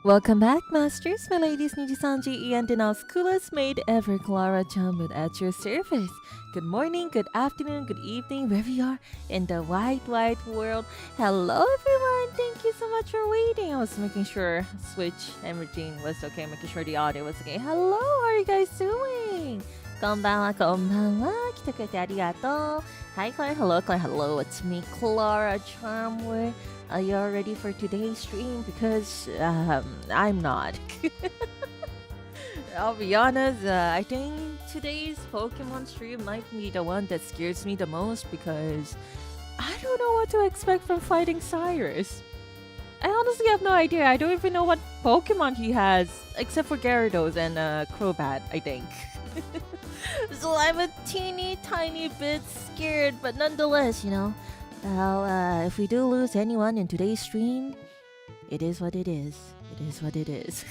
Welcome back, Masters, my ladies, NIJISANJI, and Denauth's coolest maid ever, Klara Charmwood at your service. Good morning, good afternoon, good evening, wherever you are in the wide, wide world. Hello, everyone. Thank you so much for waiting. I was making sure Switch and Regine was okay, making sure the audio was okay. Hello, how are you guys doing? こんばんは、こんばんは。来てくれてありがとう。Hi, Claire. Hello, Claire. Hello. It's me, Klara Charmwood. Are you all ready for today's stream? Because I'm not. I'll be honest, I think today's Pokemon stream might be the one that scares me the most because I don't know what to expect from fighting Cyrus. I honestly have no idea. I don't even know what Pokemon he has, except for Gyarados and Crobat, I think. So I'm a teeny tiny bit scared, but nonetheless, well, if we do lose anyone in today's stream, it is what it is. It is what it is.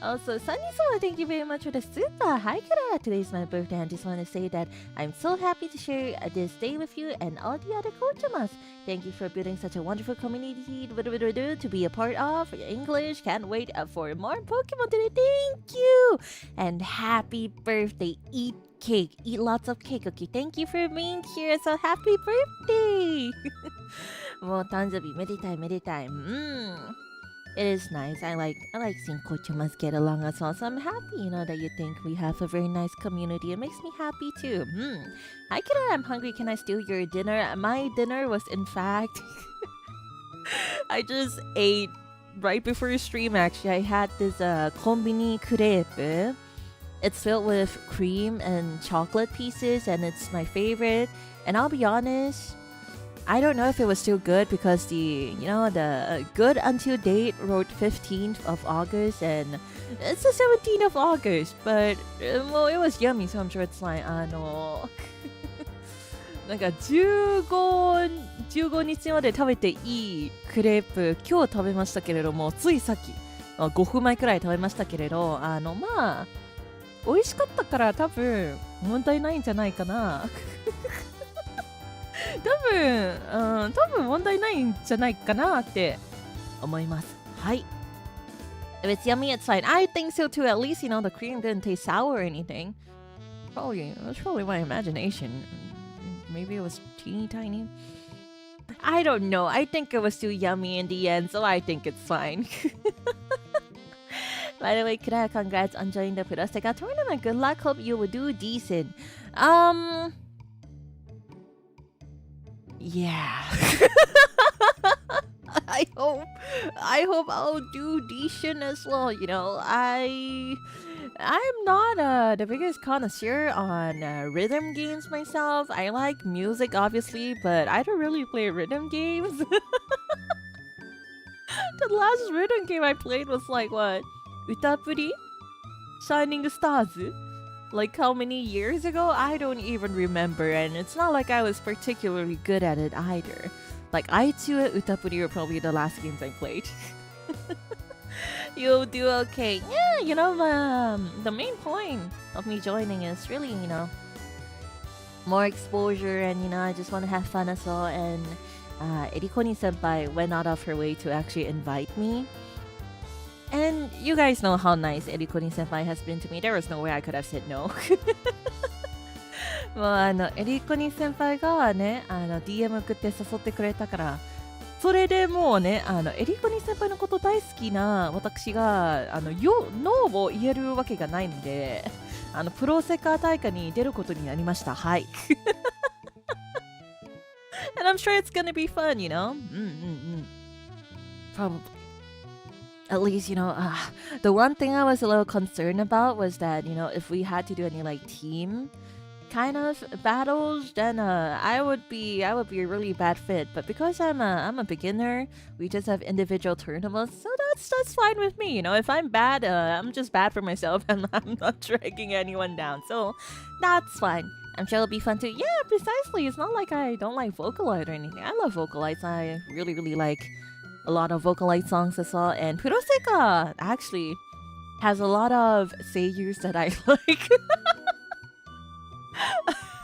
Also, Sunny-sama, thank you very much for the super. Hi, Kara. Today's my birthday, and I just want to say that I'm so happy to share this day with you and all the other Kochamas. Thank you for building such a wonderful community to be a part of. English, can't wait for more Pokemon today. Thank you! And happy birthday. Eat cake. Eat lots of cake, okay? Thank you for being here. So happy birthday! もう誕生日めでたいめでたい。It is nice. I like seeing Kochamas get along as well. So I'm happy, that you think we have a very nice community. It makes me happy too. Hi, Kira. I'm hungry. Can I steal your dinner? My dinner was, in fact, I just ate right before stream. Actually, I had this konbini crepe. It's filled with cream and chocolate pieces, and it's my favorite. And I'll be honest, I don't know if it was still good because the good until date wrote 15th of August and it's the 17th of August, but well, it was yummy, so I'm sure it's like なんか15日まで食べていいクレープ今日食べましたけれども、ついさっき5分前くらい食べましたけれど、まあ美味しかったから多分問題ないんじゃないかな。多分問題ないんじゃないかなって思います。はい。If it's yummy, it's fine. I think so too. At least, the cream didn't taste sour or anything. That's probably my imagination. Maybe it was teeny tiny. I don't know. I think it was too yummy in the end, so I think it's fine. By the way, Kira, congrats on joining the Puroseka tournament. Good luck. Hope you will do decent. Yeah. I hope I'll do decent as well. I'm not the biggest connoisseur on rhythm games myself. I like music, obviously, but I don't really play rhythm games. The last rhythm game I played was like what? Utapuri? Shining Stars? Like how many years ago? I don't even remember, and it's not like I was particularly good at it either. Like Aichu and Utapuri were probably the last games I played. You'll do okay. Yeah, the main point of me joining is really, more exposure, and I just want to have fun as well. And Erikoni senpai went out of her way to actually invite me. And you guys know how nice Erikoni senpai has been to me. There was no way I could have said no. もうエリコニ先輩がね、DM 送って誘ってくれたから、それでもうね、エリコニ先輩のこと大好きな私がノーを言えるわけがないので、プロセカー大会に出ることになりました。はい。And I'm sure it's gonna be fun, Probably. At least, the one thing I was a little concerned about was that, if we had to do any like team kind of battles, then I would be a really bad fit. But because I'm a beginner, we just have individual tournaments, so that's fine with me. If I'm bad, I'm just bad for myself, and I'm not dragging anyone down. So that's fine. I'm sure it'll be fun too. Yeah, precisely. It's not like I don't like Vocaloid or anything. I love Vocaloids. I really, really like a lot of Vocaloid songs as well, and Puroseka actually has a lot of seiyus that I like.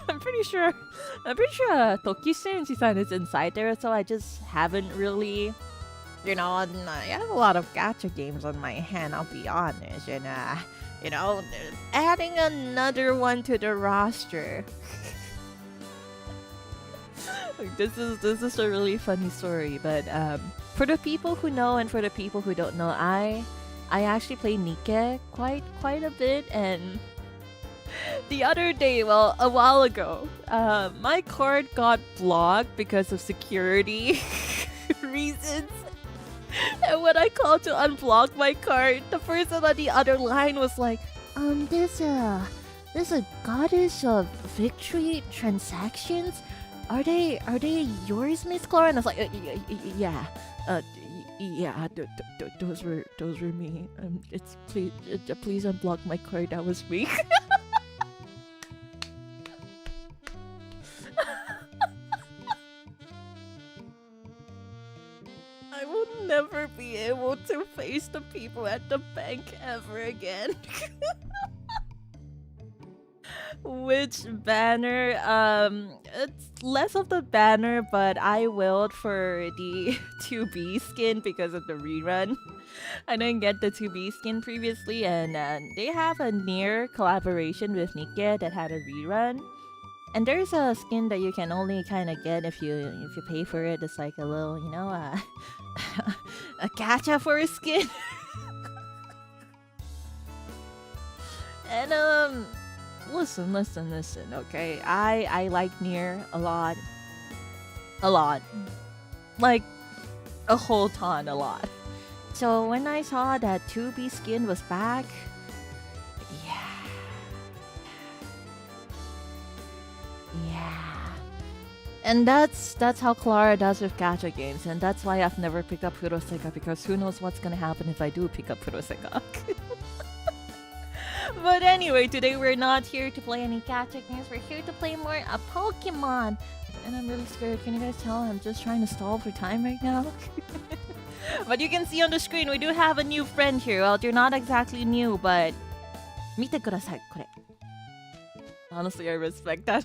I'm pretty sure Toki Shinji-san is inside there, so I just haven't really you know, I have a lot of gacha games on my hand, I'll be honest, and you know, adding another one to the roster. This is a really funny story, but for the people who know and for the people who don't know, I actually play Nikke quite a bit, and the other day, well, a while ago, my card got blocked because of security reasons. And when I called to unblock my card, the person on the other line was like, there's a goddess of victory transactions. Are they yours, Miss Klara? And I was like, yeah, yeah, those were me. It's please unblock my card. That was me. I will never be able to face the people at the bank ever again. Which banner? It's less of the banner, but I willed for the 2B skin because of the rerun. I didn't get the 2B skin previously, and they have a near collaboration with Nikke that had a rerun. And there's a skin that you can only kind of get if you pay for it. It's like a little, you know, a gacha for a skin. And listen, okay? I like Nier a lot. Like a whole ton, a lot. So when I saw that 2B skin was back, yeah. And that's how Klara does with gacha games, and that's why I've never picked up Furoseka, because who knows what's gonna happen if I do pick up Furoseka. But anyway, today we're not here to play any gacha games, we're here to play more a Pokemon. And I'm really scared. Can you guys tell I'm just trying to stall for time right now? But you can see on the screen we do have a new friend here. Well, you're not exactly new, but 見てください、これ。Honestly, I respect that.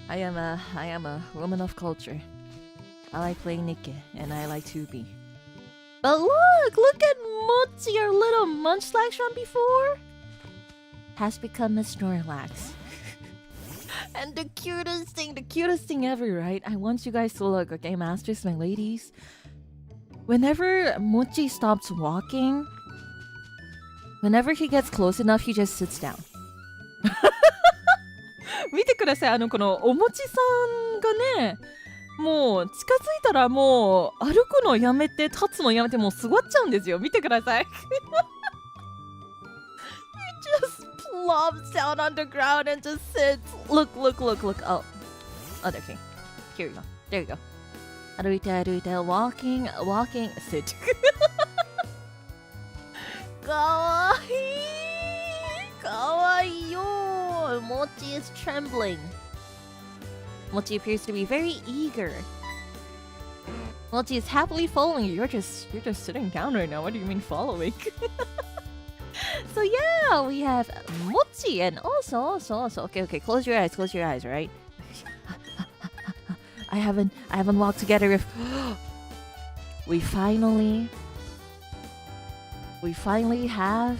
I am a woman of culture. I like playing Nikke, and I like 2B. But look at Mochi, our little Munchlax from before. Has become a Snorlax. And the cutest thing ever, right? I want you guys to look, okay, masters, my ladies. Whenever Mochi stops walking, whenever he gets close enough, he just sits down. 見てください、このおもちさんがね、もう近づいたらもう歩くのやめて立つのやめてもう座っちゃうんですよ。見てください。He just plops down on the ground and just sits. Look. Oh, okay. Here we go. There you go. 歩いて walking, sit. かわいいよ。Mochi is trembling. Mochi appears to be very eager. Mochi is happily following you. You're just sitting down right now. What do you mean following? So yeah, we have Mochi and also. Okay. Close your eyes, right? I haven't walked together with. We finally have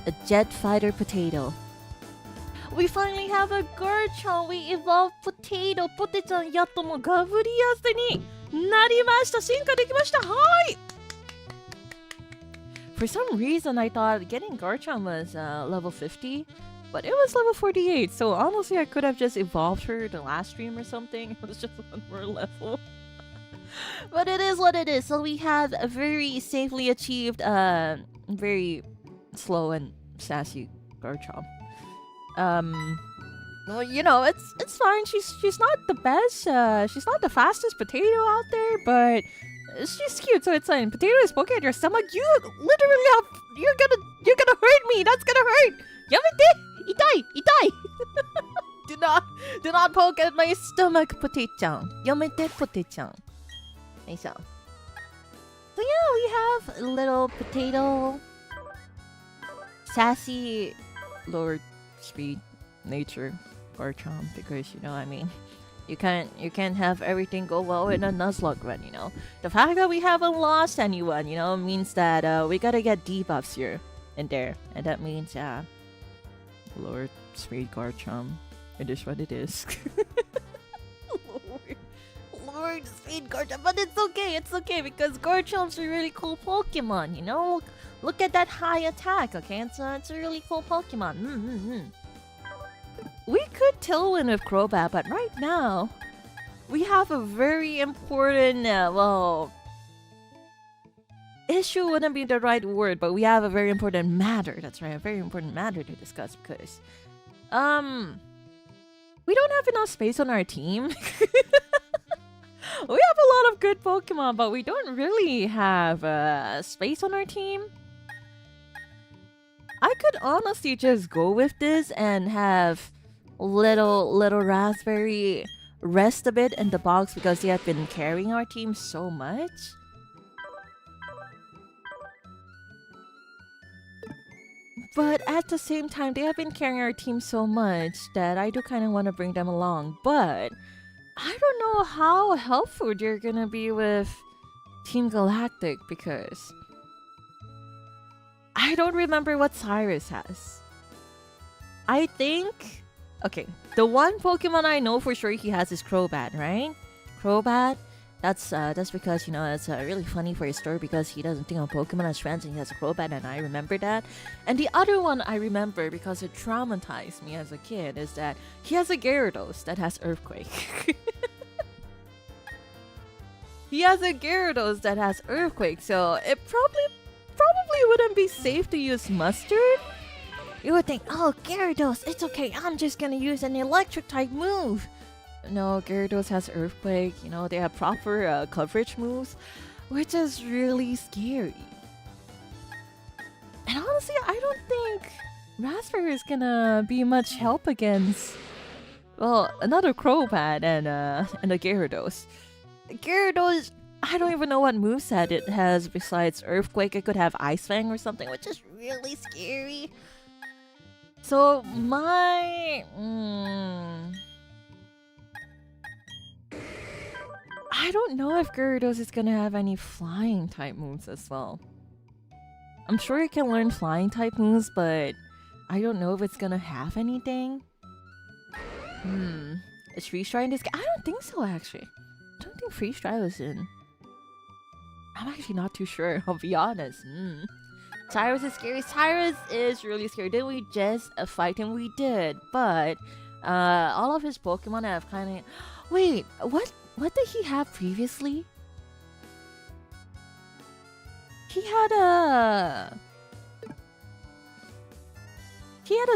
a jet fighter potato. We finally have a Garchomp. We evolved potato. ポテちゃんやっともうガブリアスになりました。進化できました。はい。For some reason, I thought getting Garchomp was level 50, but it was level 48. So honestly, I could have just evolved her the last stream or something. It was just one more level. But it is what it is. So we have a very safely achieved, very slow and sassy Garchomp. Well, you know, it's fine. She's not the best. She's not the fastest potato out there, but she's cute, so it's fine. Potato is poking at your stomach. You literally have. You're gonna hurt me. That's gonna hurt. Yamete! Itai! Do not poke at my stomach, potato-chan. Yamete, potato-chan. So yeah, we have a little potato, sassy, lower speed nature Garchomp, because you know, I mean, You can't have everything go well in a Nuzlocke run, you know. The fact that we haven't lost anyone, you know, means that we gotta get debuffs here and there. And that means, yeah. Lord, Spade Garchomp. It is what it is. Lord, Spade Garchomp. But it's okay because Garchomp's a really cool Pokemon, you know? Look at that high attack, okay? It's a really cool Pokemon. We could Tailwind with Crobat, but right now, we have a very important, issue wouldn't be the right word, but we have a very important matter. That's right, a very important matter to discuss because, we don't have enough space on our team. We have a lot of good Pokemon, but we don't really have space on our team. I could honestly just go with this and have little Raspberry rest a bit in the box because they have been carrying our team so much. But at the same time, they have been carrying our team so much that I do kind of want to bring them along. But I don't know how helpful they're gonna be with Team Galactic because I don't remember what Cyrus has. I think... Okay, the one Pokemon I know for sure he has is Crobat, right? Crobat, that's because, you know, it's really funny for his story because he doesn't think of Pokemon as friends and he has a Crobat and I remember that. And the other one I remember because it traumatized me as a kid is that he has a Gyarados that has Earthquake. He has a Gyarados that has Earthquake, so it probably wouldn't be safe to use Mustard. You would think, oh, Gyarados, it's okay, I'm just gonna use an electric type move. No, Gyarados has Earthquake, you know, they have proper coverage moves, which is really scary. And honestly, I don't think Raspberry is gonna be much help against, well, another Crobat and a Gyarados. Gyarados, I don't even know what moveset it has besides Earthquake. It could have Ice Fang or something, which is really scary. So my... I don't know if Gyarados is gonna have any flying type moves as well. I'm sure it can learn flying type moves, but I don't know if it's gonna have anything. Is Freeze Dry in this game? I don't think so, actually. I don't think Freeze Dry was in. I'm actually not too sure, I'll be honest. Cyrus is scary. Cyrus is really scary. Did we just fight him? We did, but all of his Pokemon have kind of... Wait, what did he have previously? He had a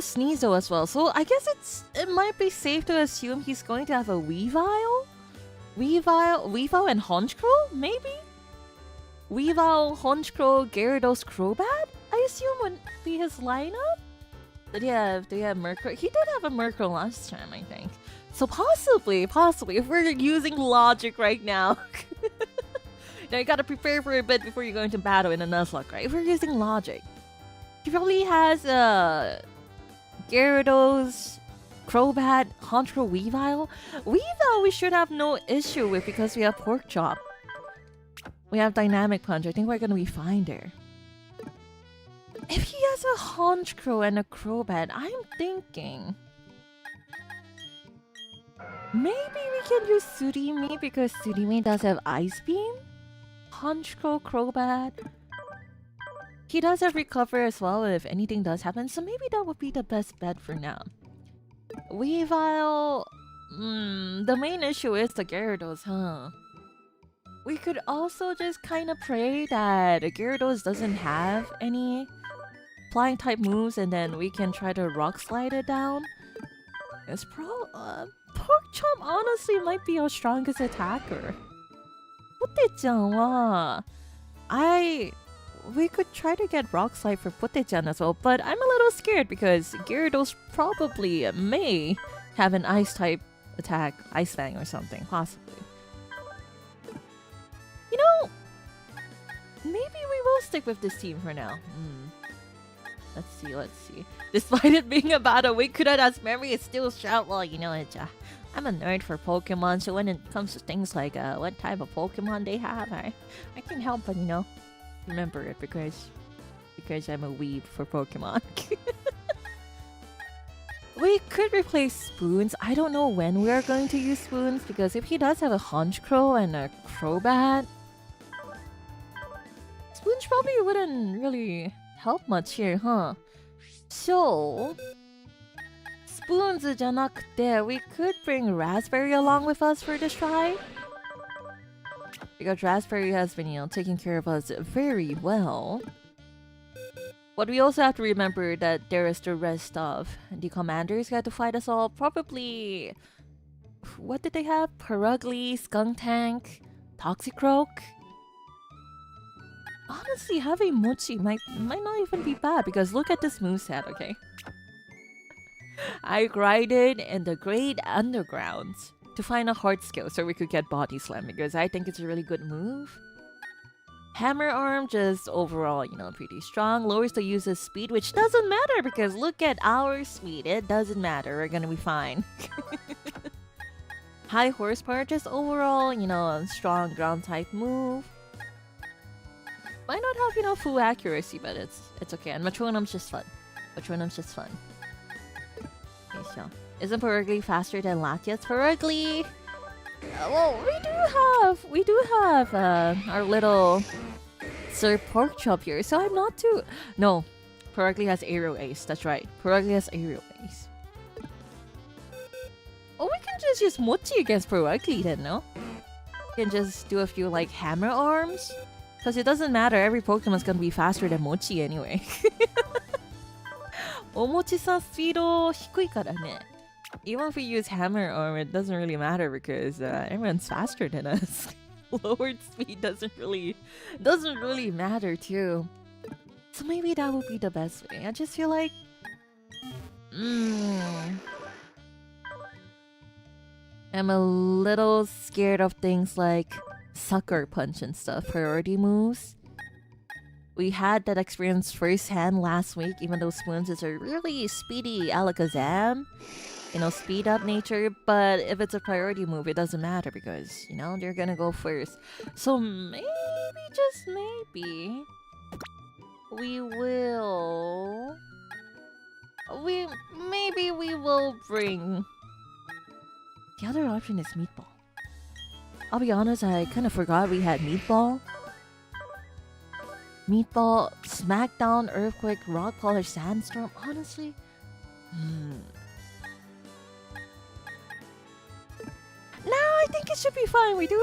Sneasel as well, so I guess it might be safe to assume he's going to have a Weavile and Honchkrow, maybe? Weavile, Honchkrow, Gyarados, Crobat, I assume would be his lineup? Did he have Murkrow? He did have a Murkrow last time, I think. So possibly, if we're using logic right now. Now you gotta prepare for a bit before you go into battle in a Nuzlocke, right? If we're using logic. He probably has Gyarados, Crobat, Honchkrow, Weavile. Weavile we should have no issue with because we have Pork Chop. We have Dynamic Punch. I think we're gonna be fine there. If he has a Honchkrow and a Crobat, I'm thinking... maybe we can use Surimi because Surimi does have Ice Beam? Honchkrow, Crobat... he does have Recover as well if anything does happen, so maybe that would be the best bet for now. Weavile... the main issue is the Gyarados, huh? We could also just kind of pray that Gyarados doesn't have any flying type moves and then we can try to Rock Slide it down. It's Pork Chop honestly might be our strongest attacker. Pote-chan we could try to get Rock Slide for Pote-chan as well, but I'm a little scared because Gyarados probably may have an Ice type attack, Ice Fang or something, possibly. You know, maybe we will stick with this team for now. Let's see. Despite it being about a week, Kurada's memory is still sharp. Well, you know, I I'm a nerd for Pokemon, so when it comes to things like what type of Pokemon they have, I can't help but remember it because I'm a weeb for Pokemon. We could replace Spoons. I don't know when we are going to use Spoons because if he does have a Honchkrow and a Crobat, Spoons probably wouldn't really help much here, huh? So, Spoons じゃなくて, we could bring Raspberry along with us for this try. Because Raspberry has been, taking care of us very well. But we also have to remember that there is the rest of the commanders got to fight us all. Probably... What did they have? Perugly, Skuntank, Toxicroak? Honestly, having Mochi might not even be bad because look at this moveset, okay? I grinded in the Great Undergrounds to find a hard skill so we could get Body Slam because I think it's a really good move. Hammer Arm just overall, pretty strong. Lowers the user's speed, which doesn't matter because look at our speed. It doesn't matter. We're gonna be fine. High horsepower, just overall, a strong ground type move. Might not have, full accuracy, but it's okay. And Metronum's just fun. Okay, so isn't Perugly faster than Latias? Perugly! Well, we do have our little Sir Porkchop here, so I'm not too... No, Perugly has Aerial Ace, that's right. Perugly has Aerial Ace. Oh, we can just use Mochi against Perugly then, no? We can just do a few, like, Hammer Arms. Because it doesn't matter, every Pokemon's gonna be faster than Mochi anyway. Omochi-san speed 低いからね. Even if we use Hammer Arm, it doesn't really matter because everyone's faster than us. Lowered speed doesn't really matter too. So maybe that would be the best way. I just feel like... I'm a little scared of things like Sucker Punch and stuff, priority moves. We had that experience firsthand last week, even though Spoons is a really speedy Alakazam. Speed up nature, but if it's a priority move, it doesn't matter because, they're gonna go first. So maybe, just maybe, we will bring... The other option is Meatball. I'll be honest, I kind of forgot we had Meatball. Meatball, Smackdown, Earthquake, Rock Polish, Sandstorm, honestly? No, I think it should be fine. We do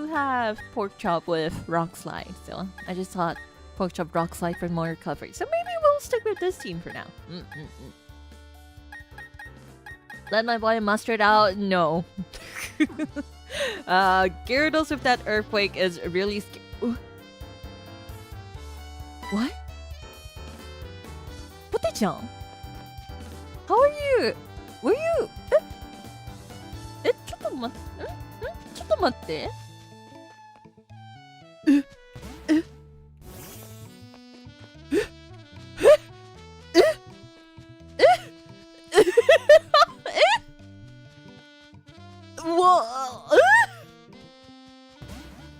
have Porkchop with Rock Slide, so I just thought Porkchop Rock Slide for more recovery. So maybe we'll stick with this team for now. Let my boy Mustard out? No. Gyarados with that Earthquake is really What? Pote-chan? How are you? Were you... ちょっと待って。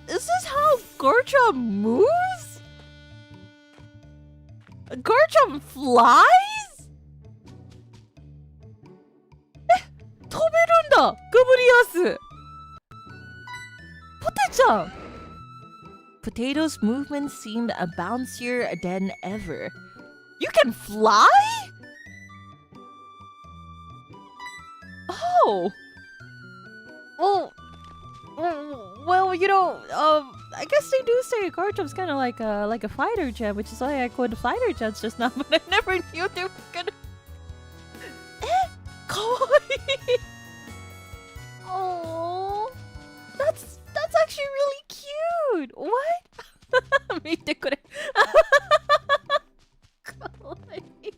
Is this how Garchomp moves? Garchomp flies? 飛べるんだガブリアスポテちゃん Potato's movement seemed bouncier than ever. You can fly? Oh! Well, I guess they do say Garchomp's kind of like a fighter jet, which is why I called fighter jets just now, but I never knew they were gonna... Kawaii! Oh, that's actually really cute. What? 見てくれ。Kawaii.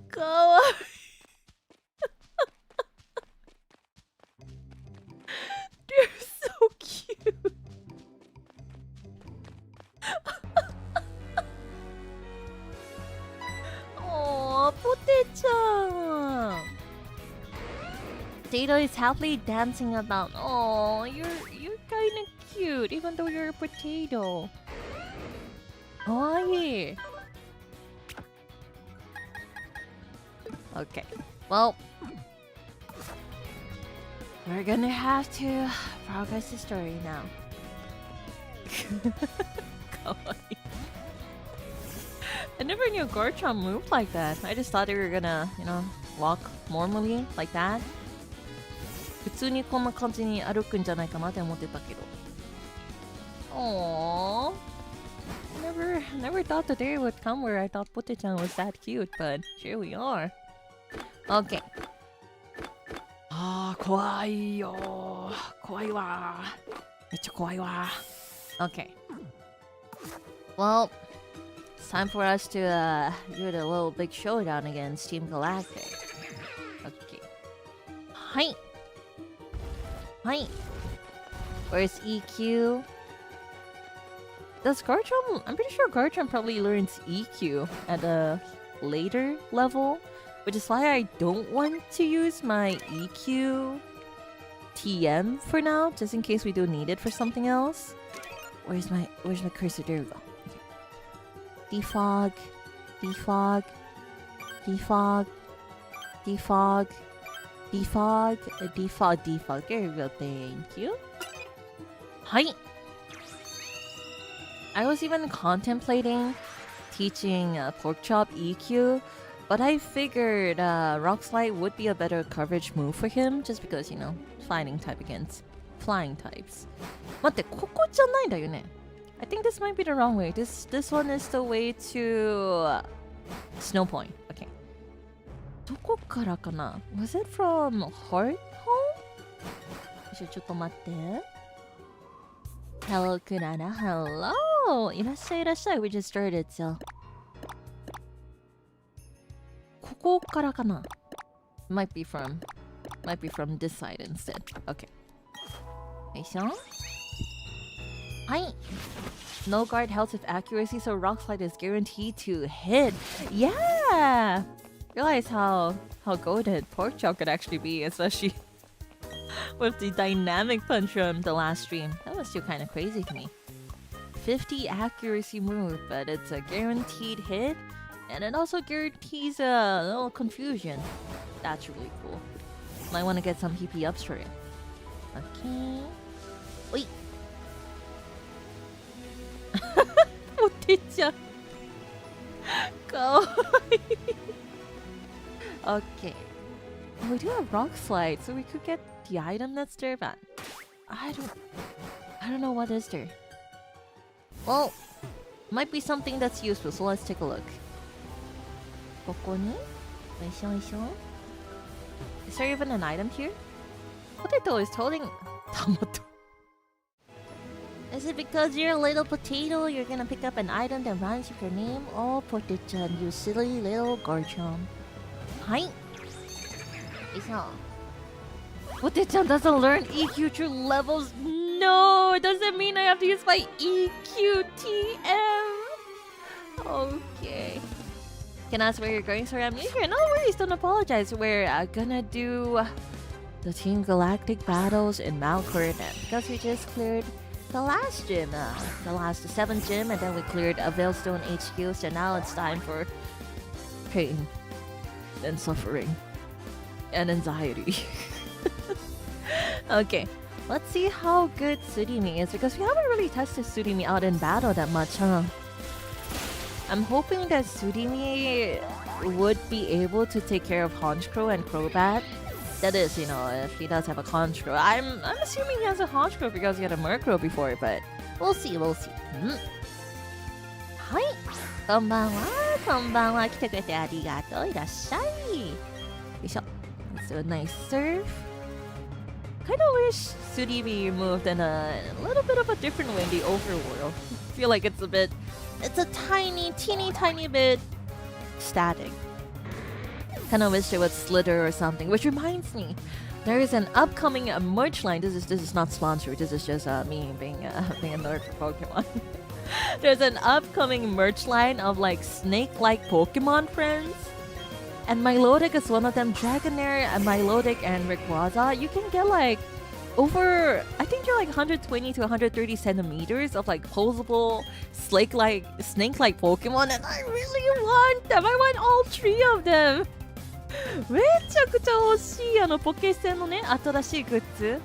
Kawaii. They're so cute. Oh, ポテちゃん。Potato is happily dancing about. Oh, you're kind of cute, even though you're a potato. Oh yeah. Okay. Well, we're gonna have to progress the story now. Kawaii. I never knew Garchomp moved like that. I just thought they were gonna, walk normally like that. 普通にこんな感じに歩くんじゃないかなって思ってたけど。Aww. Never thought the day would come where I thought Pote-chan was that cute, but here we are. Okay. 怖いよ。怖いわ。めっちゃ怖いわ。Okay. Well, it's time for us to do the little big showdown against Team Galactic. Okay. Hi. Hi. Where's EQ? Does Garchomp? I'm pretty sure Garchomp probably learns EQ at a later level, which is why I don't want to use my EQ TM for now, just in case we do need it for something else. Where's my cursor? There we go. Defog, defog, defog, defog, defog, defog, defog. There we go. Thank you. Hi. I was even contemplating teaching Pork Chop EQ, but I figured Rock Slide would be a better coverage move for him, just because, fighting type against flying types. 待って、ここじゃないんだよね。I think this might be the wrong way. This one is the way to Snow Point. Okay. どこからかな? Was it from Heart Home? ちょっと待って。Hello, Kurana. Hello. いらっしゃいいらっしゃい. We just started, so. ここからかな? Might be from this side instead. Okay. よいしょ. Hi. No guard helps with accuracy, so Rock Slide is guaranteed to hit. Yeah. Realize how goated Pork Chop could actually be, especially with the dynamic punch from the last stream. That was still kind of crazy to me. 50 accuracy move, but it's a guaranteed hit, and it also guarantees a little confusion. That's really cool. Might want to get some PP ups for it. Okay. Wait. Pote-chan. Go. Okay. We do have Rock Slide, so we could get the item that's there, but I don't know what is there. Well, might be something that's useful, so let's take a look. ここに? Is there even an item here? Potato is holding tomato. Is it because you're a little potato, you're gonna pick up an item that rhymes with your name? Oh, Pote-chan, you silly little Garchomp. Hi. Pote-chan doesn't learn EQ through levels. No, it doesn't mean I have to use my EQTM. Okay. Can I ask where you're going? Sorry, I'm new here. No worries, don't apologize. We're gonna do the Team Galactic battles in Mount Coronet because we just cleared the last gym, the 7th gym, and then we cleared a Veilstone HQ, so now it's time for pain and suffering and anxiety. Okay, let's see how good Surimi is, because we haven't really tested Surimi out in battle that much, huh? I'm hoping that Surimi would be able to take care of Honchkrow and Crobat. That is, if he does have a Honchkrow. I'm assuming he has a Honchkrow because he had a Murkrow before, but we'll see. Hi! こんばんは。来てくれてありがとう。いらっしゃい。よいしょ。Let's do a nice surf. Kind of wish Surimi moved in a little bit of a different way in the overworld. I feel like it's a teeny tiny bit static. Kind of wish it would slither or something. Which reminds me, there is an upcoming merch line. This is not sponsored. This is just me being a nerd for Pokemon. There's an upcoming merch line of like snake-like Pokemon friends. And Milotic is one of them. Dragonair, Milotic, and Rayquaza. You can get like over, I think you're like 120 to 130 centimeters of like posable snake-like Pokemon, and I really want them. I want all 3 of them. めちゃくちゃ欲しいポケセンのね新しいグッズ。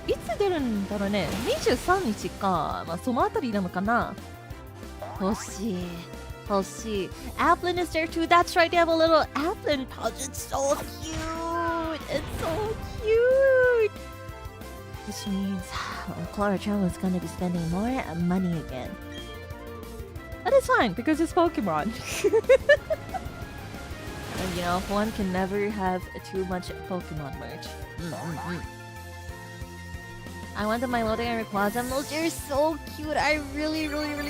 いつ出るんだろうね。23日か。まあそのあたりなのかな。欲しい。欲しい。Applin is there too. That's right. They have a little Applin pouch. It's so cute. It's so cute. Which means Klara Charmwood is gonna be spending more money again. But it's fine because it's Pokemon. And you know, one can never have too much Pokemon merch. I want the Milotic and Rayquaza. Those are so cute. I really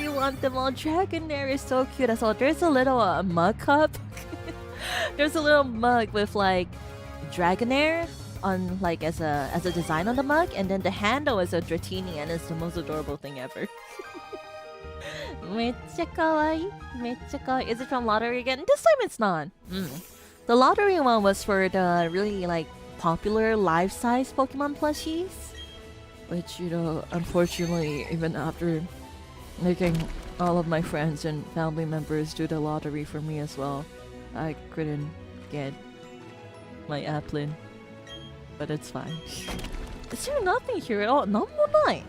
want them all. Dragonair is so cute as well. There's a little mug cup. There's a little mug with like Dragonair on like as a design on the mug, and then the handle is a Dratini, and it's the most adorable thing ever. めっちゃ可愛い。めっちゃ可愛い。Is it from lottery again? This time it's not. The lottery one was for the really like popular life-size Pokemon plushies, which you know, unfortunately, even after making all of my friends and family members do the lottery for me as well, I couldn't get my Applin. But it's fine. Is there nothing here at all? なんもない。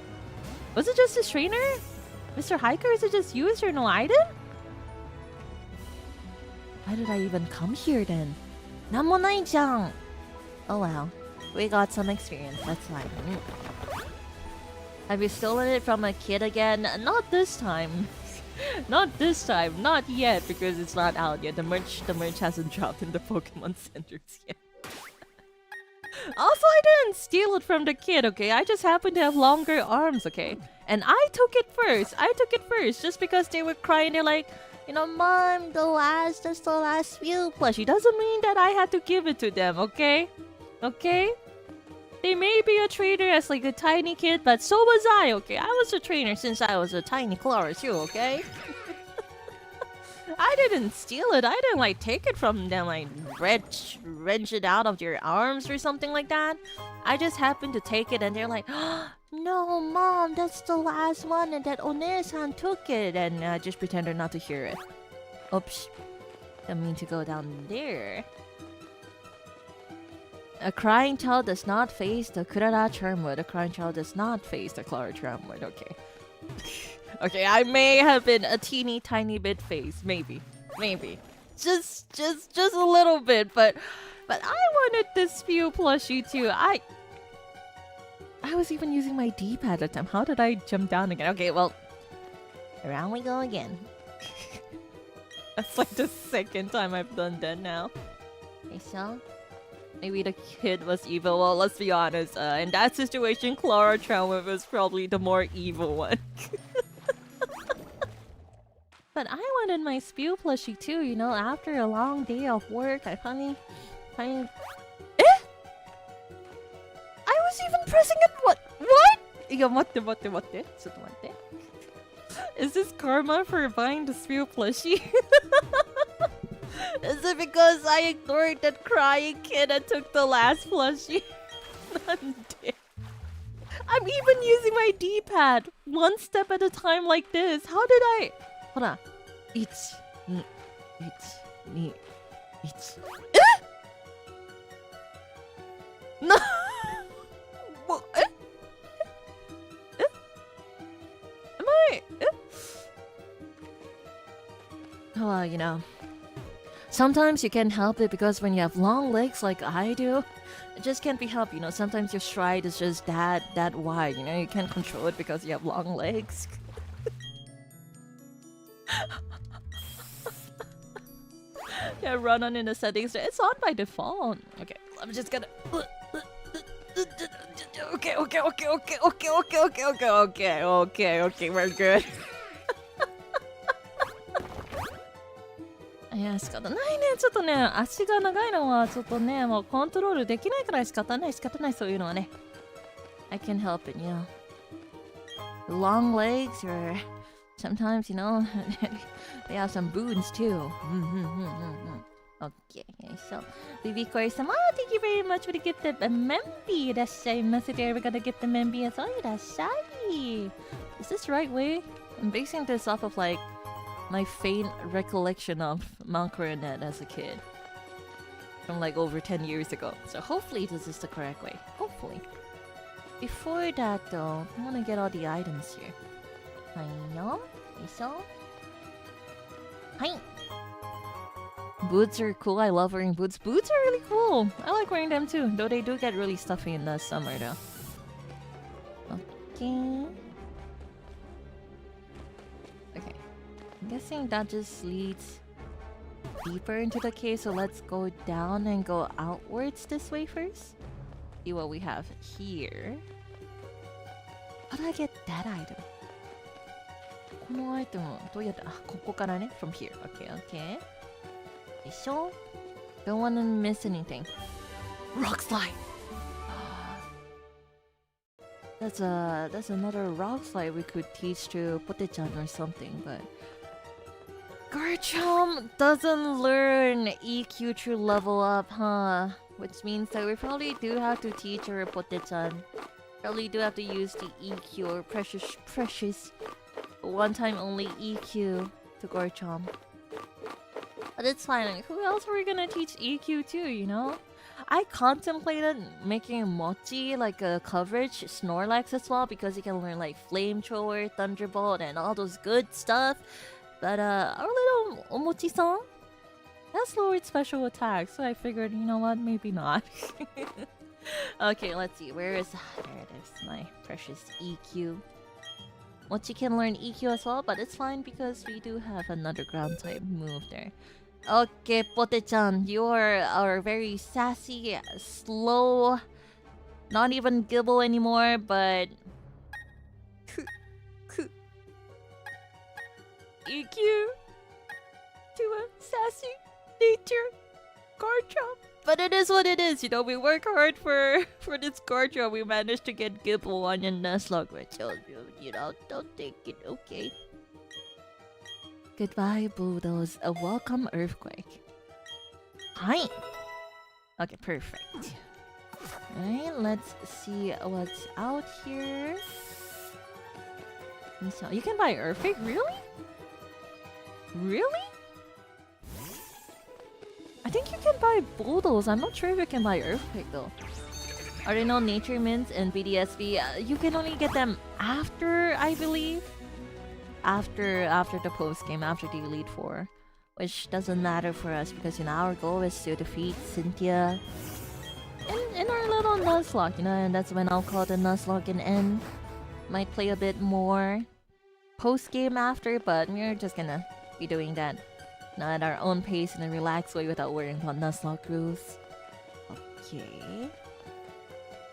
Was it just a trainer? Mr. Hiker, is it just you? Is there no item? Why did I even come here then? なんもないじゃん。Oh well. We got some experience, that's fine. Have you stolen it from a kid again? Not this time. Not this time. Not yet, because it's not out yet. The merch hasn't dropped in the Pokemon centers yet. Also, I didn't steal it from the kid, okay? I just happen to have longer arms, okay? And I took it first. Just because they were crying. They're like, you know, Mom, that's the last few plushie. Doesn't mean that I had to give it to them, okay? Okay? They may be a trainer as like a tiny kid, but so was I, okay? I was a trainer since I was a tiny Klara too, okay? I didn't steal it. I didn't like take it from them, like wrench it out of their arms or something like that. I just happened to take it and they're like, oh, no, Mom, that's the last one and that One-san took it, and I just pretended not to hear it. Oops. Didn't mean to go down there. A crying child does not face the Klara Charmwood. A crying child does not face the Klara Charmwood. Okay. Okay, I may have been a teeny tiny bit phased. Maybe. Just a little bit, but I wanted this few plushie too. I was even using my D-pad at the time. How did I jump down again? Okay, well, around we go again. That's like the second time I've done that now. Okay, so maybe the kid was evil. Well, let's be honest. In that situation, Klara Charmwood was probably the more evil one. But I wanted my Spew plushie too, you know, after a long day of work. I finally... Eh? I was even pressing it. What? Yeah, 待って。ちょっと待って。Is this karma for buying the Spew plushie? Is it because I ignored that crying kid and took the last plushie? I'm even using my D-pad one step at a time like this. How did I... ほら。1、2、1、2、1。え？な、もう、え？Am I... Well, you know, sometimes you can't help it because when you have long legs like I do, it just can't be helped, you know. Sometimes your stride is just that wide, you know. You can't control it because you have long legs. Yeah, run on in the settings. It's on by default. Okay, I'm just gonna... Okay, we're good. いや、仕方ないね。ちょっとね、足が長いのはちょっとね、もうコントロールできないから仕方ない、そういうのはね。I can help it, you know. Long legs or sometimes, you know, they have some boons too. Okay, so Baby Kori-sama, thank you very much for the gift of a Membi. Irashaimase there. We're gonna get the Membi as well. Irashai. Is this the right way? I'm basing this off of like my faint recollection of Mount Coronet as a kid. From like over 10 years ago. So hopefully this is the correct way. Hopefully. Before that though, I wanna get all the items here. Hi-yo. Hi. Boots are cool. I love wearing boots. Boots are really cool. I like wearing them too. Though they do get really stuffy in the summer though. Okay. Okay. I'm guessing that just leads deeper into the cave. So let's go down and go outwards this way first. See what we have here. How do I get that item? このアイテムどうやってここからね from here. Okay, okay. Sure. Don't want to miss anything. Rock slide. That's another rock slide we could teach to Pote-chan or something, but Garchomp doesn't learn EQ to level up, huh? Which means that we probably do have to teach our Pote-chan. Probably do have to use the EQ or precious one time only EQ to Garchomp. But it's fine. Like, who else are we gonna teach EQ to, you know? I contemplated making Mochi like a coverage Snorlax as well because he can learn like Flamethrower, Thunderbolt, and all those good stuff. But our little Omochi-san has lowered special attacks, so I figured, you know what, maybe not. Okay, let's see. Where is... There it is, my precious EQ. Mochi can learn EQ as well, but it's fine because we do have another ground type move there. Okay, Pote-chan, you are our very sassy, slow, not even Gibble anymore, but... EQ to a sassy nature Garchomp. But it is what it is, you know, we work hard for this Garchomp. We managed to get Gibble on your Nuzlocke Rules, you know, don't take it, okay? Goodbye, Bulldoze. A welcome earthquake. Hi. Okay, perfect. Alright, let's see what's out here. So you can buy earthquake? Really? Really? I think you can buy Bulldoze. I'm not sure if you can buy earthquake though. Are there no nature mints in BDSV? You can only get them after, I believe. After the post game, after the Elite Four, which doesn't matter for us because, you know, our goal is to defeat Cynthia in our little Nuzlocke, you know, and that's when I'll call the Nuzlocke an end. Might play a bit more post game after, but we're just gonna be doing that, you know, at our own pace in a relaxed way without worrying about Nuzlocke rules. Okay.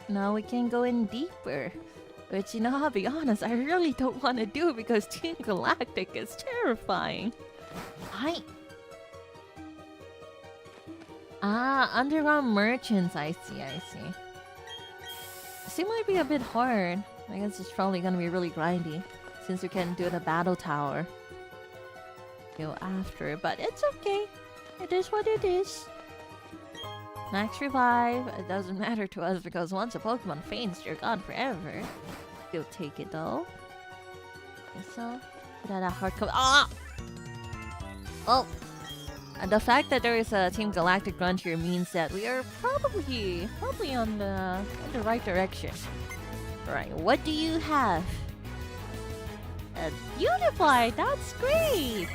Now we can go in deeper. Which, you know, I'll be honest, I really don't want to do because Team Galactic is terrifying. Hi. Ah, underground merchants. I see. This might be a bit hard. I guess it's probably gonna be really grindy since you can do the battle tower go after, but it's okay. It is what it is. Max revive. It doesn't matter to us because once a Pokemon faints, you're gone forever. You'll take it though. Okay, so that hard cover. Ah! Oh! And the fact that there is a Team Galactic grunt here means that we are probably on the right direction. Alright, what do you have? A Beautifly! That's great!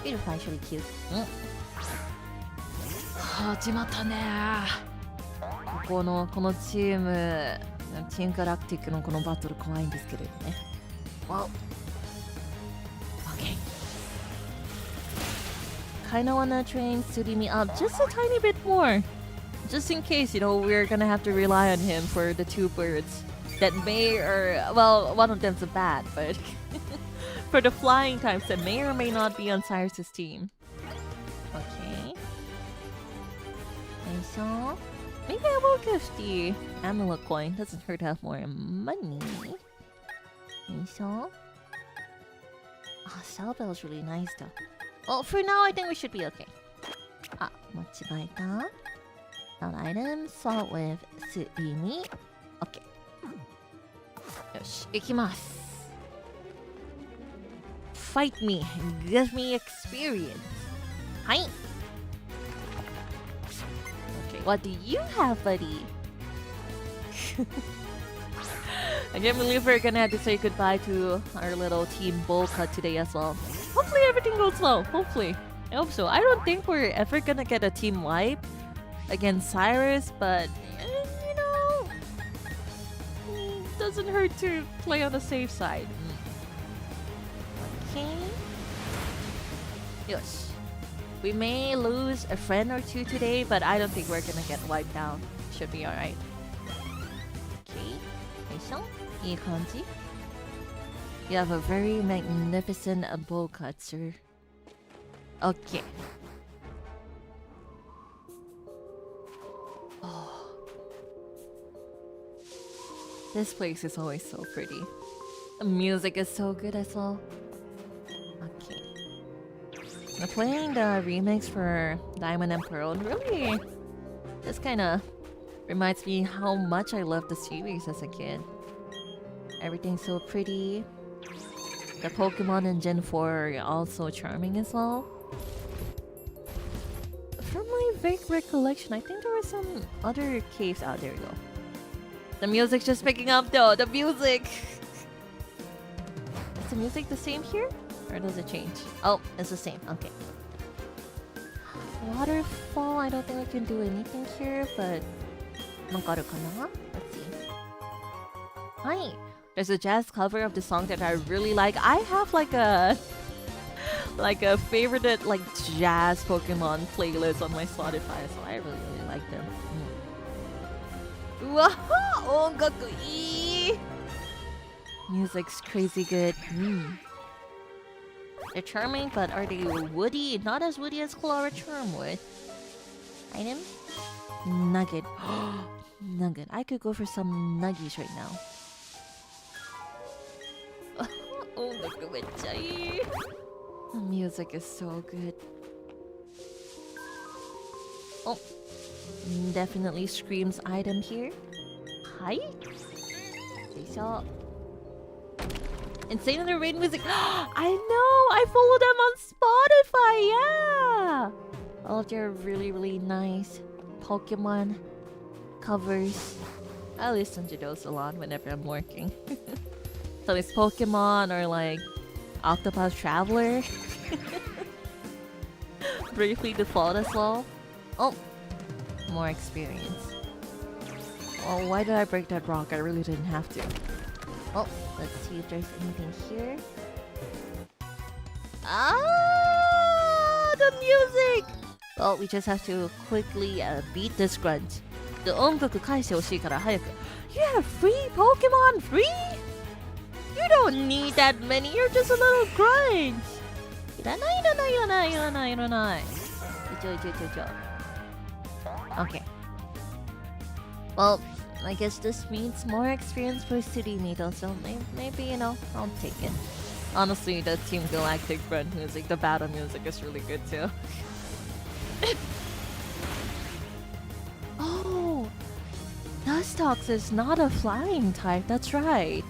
Beautifly is really cute. 始まったね。このチーム、チームガラクティックのこのバトル怖いんですけれどね。Well, okay. Kinda wanna train Tsurimi up just a tiny bit more, just in case, you know, we're gonna have to rely on him for the two birds that may or well, one of them's a bat, but for the flying types that may or may not be on Cyrus's team. Okay. And so maybe I will give the amulet coin. Doesn't hurt to have more money. And so Cell Bell's really nice though. Well, for now I think we should be okay. あ、間違えた。Not item, salt with すり身。OK。よし、行きます。Fight me, give me experience. はい。Okay, what do you have, buddy? I can't believe we're gonna have to say goodbye to our little team bowl cut today as well. Hopefully everything goes well. Hopefully. I hope so. I don't think we're ever gonna get a team wipe against Cyrus, but you know, it doesn't hurt to play on the safe side. Okay. Yosh. We may lose a friend or two today, but I don't think we're gonna get wiped out. Should be alright. Okay. いい感じ? You have a very magnificent bowl cut, sir. Okay. Oh. This place is always so pretty. The music is so good as well. Okay. Now playing the remix for Diamond and Pearl really just kind of reminds me how much I loved the series as a kid. Everything's so pretty. The Pokemon in Gen 4 are also charming as well. From my vague recollection, I think there were some other caves out there though. The music's just picking up though, the music! Is the music the same here? Or does it change? Oh, it's the same, okay. Waterfall, I don't think we can do anything here, but... Let's see. Hi! There's a jazz cover of the song that I really like. I have like a favorite like jazz Pokemon playlist on my Spotify, so I really like them. Wow, music's crazy good. They're charming, but are they woody? Not as woody as Klara Charmwood. Item? Nugget. Nugget. I could go for some nuggies right now. Oh, the music is so good. Oh, definitely screams item here. Hi. Insane in the rain music. I know. I follow them on Spotify. Yeah. All of their really nice Pokemon covers. I listen to those a lot whenever I'm working. So it's Pokemon or like Octopath Traveler. Briefly Default as well. Oh, more experience. Oh, why did I break that rock? I really didn't have to. Oh, let's see if there's anything here. Ah, the music! Well, we just have to quickly beat this grunt. The 音楽返してほしいから早く. You have free Pokemon? Free? You don't need that many, you're just a little grunt! いらない。Okay. Well, I guess this means more experience for City Needle, so maybe, you know, I'll take it. Honestly, the Team Galactic front music, the battle music is really good too. Oh! Nuzlocke is not a flying type, that's right.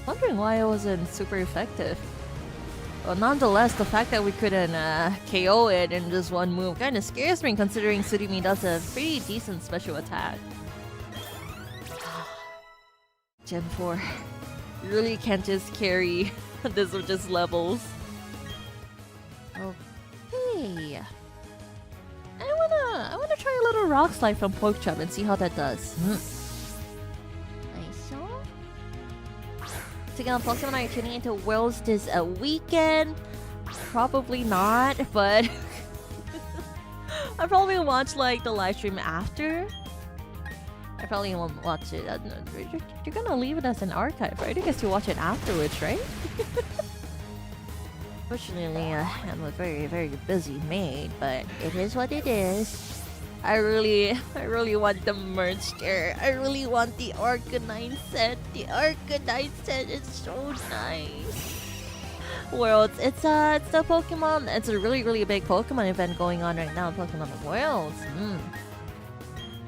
Wondering why it wasn't super effective. Well, nonetheless, the fact that we couldn't KO it in just one move kind of scares me, considering Surimi does a pretty decent special attack. Gen 4. You really can't just carry this with just levels. Okay. I wanna try a little Rock Slide from Porkchop and see how that does. Taking on Pokemon, are you tuning into Worlds this weekend? Probably not, but I probably will watch like the live stream after. I probably won't watch it. You're gonna leave it as an archive, right? I guess you watch it afterwards, right? Fortunately, I'm a very busy maid, but it is what it is. I really want the merch there. I really want the Arcanine set. The Arcanine set is so nice. Worlds. It's the Pokemon. It's a really big Pokemon event going on right now. Pokemon Worlds.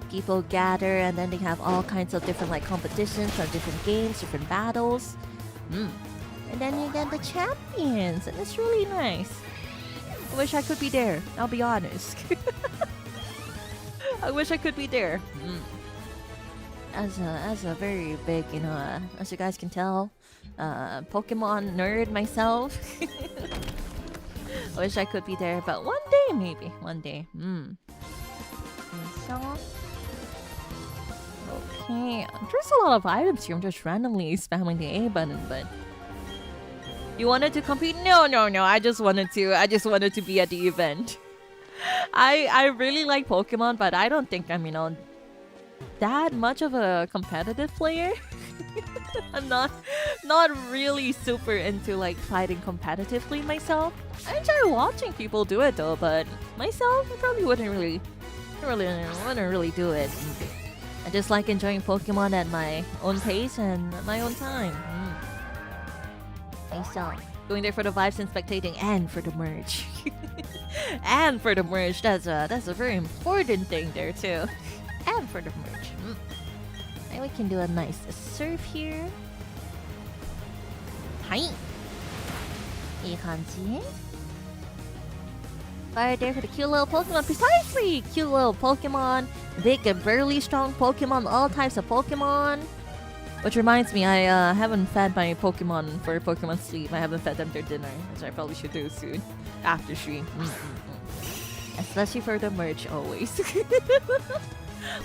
People gather and then they have all kinds of different like competitions or different games, different battles. And then you get the champions, and it's really nice. I wish I could be there. I'll be honest. I wish I could be there. As a very big, as you guys can tell, Pokemon nerd myself. I wish I could be there, but one day maybe. One day. Okay, there's a lot of items here. I'm just randomly spamming the A button, but you wanted to compete? No. I just wanted to be at the event. I really like Pokemon, but I don't think I'm that much of a competitive player. I'm not really super into like fighting competitively myself. I enjoy watching people do it though, but myself, I probably wouldn't really do it. I just like enjoying Pokemon at my own pace and at my own time. So, going there for the vibes and spectating, and for the merch. And for the merch, that's a very important thing there too. And for the merch. And we can do a nice surf here. Hi. いい感じ. Right there for the cute little Pokemon. Precisely! Cute little Pokemon. Big and burly strong Pokemon. All types of Pokemon. Which reminds me, I haven't fed my Pokemon for Pokemon sleep. I haven't fed them their dinner, which I probably should do soon. After stream. Especially for the merch, always.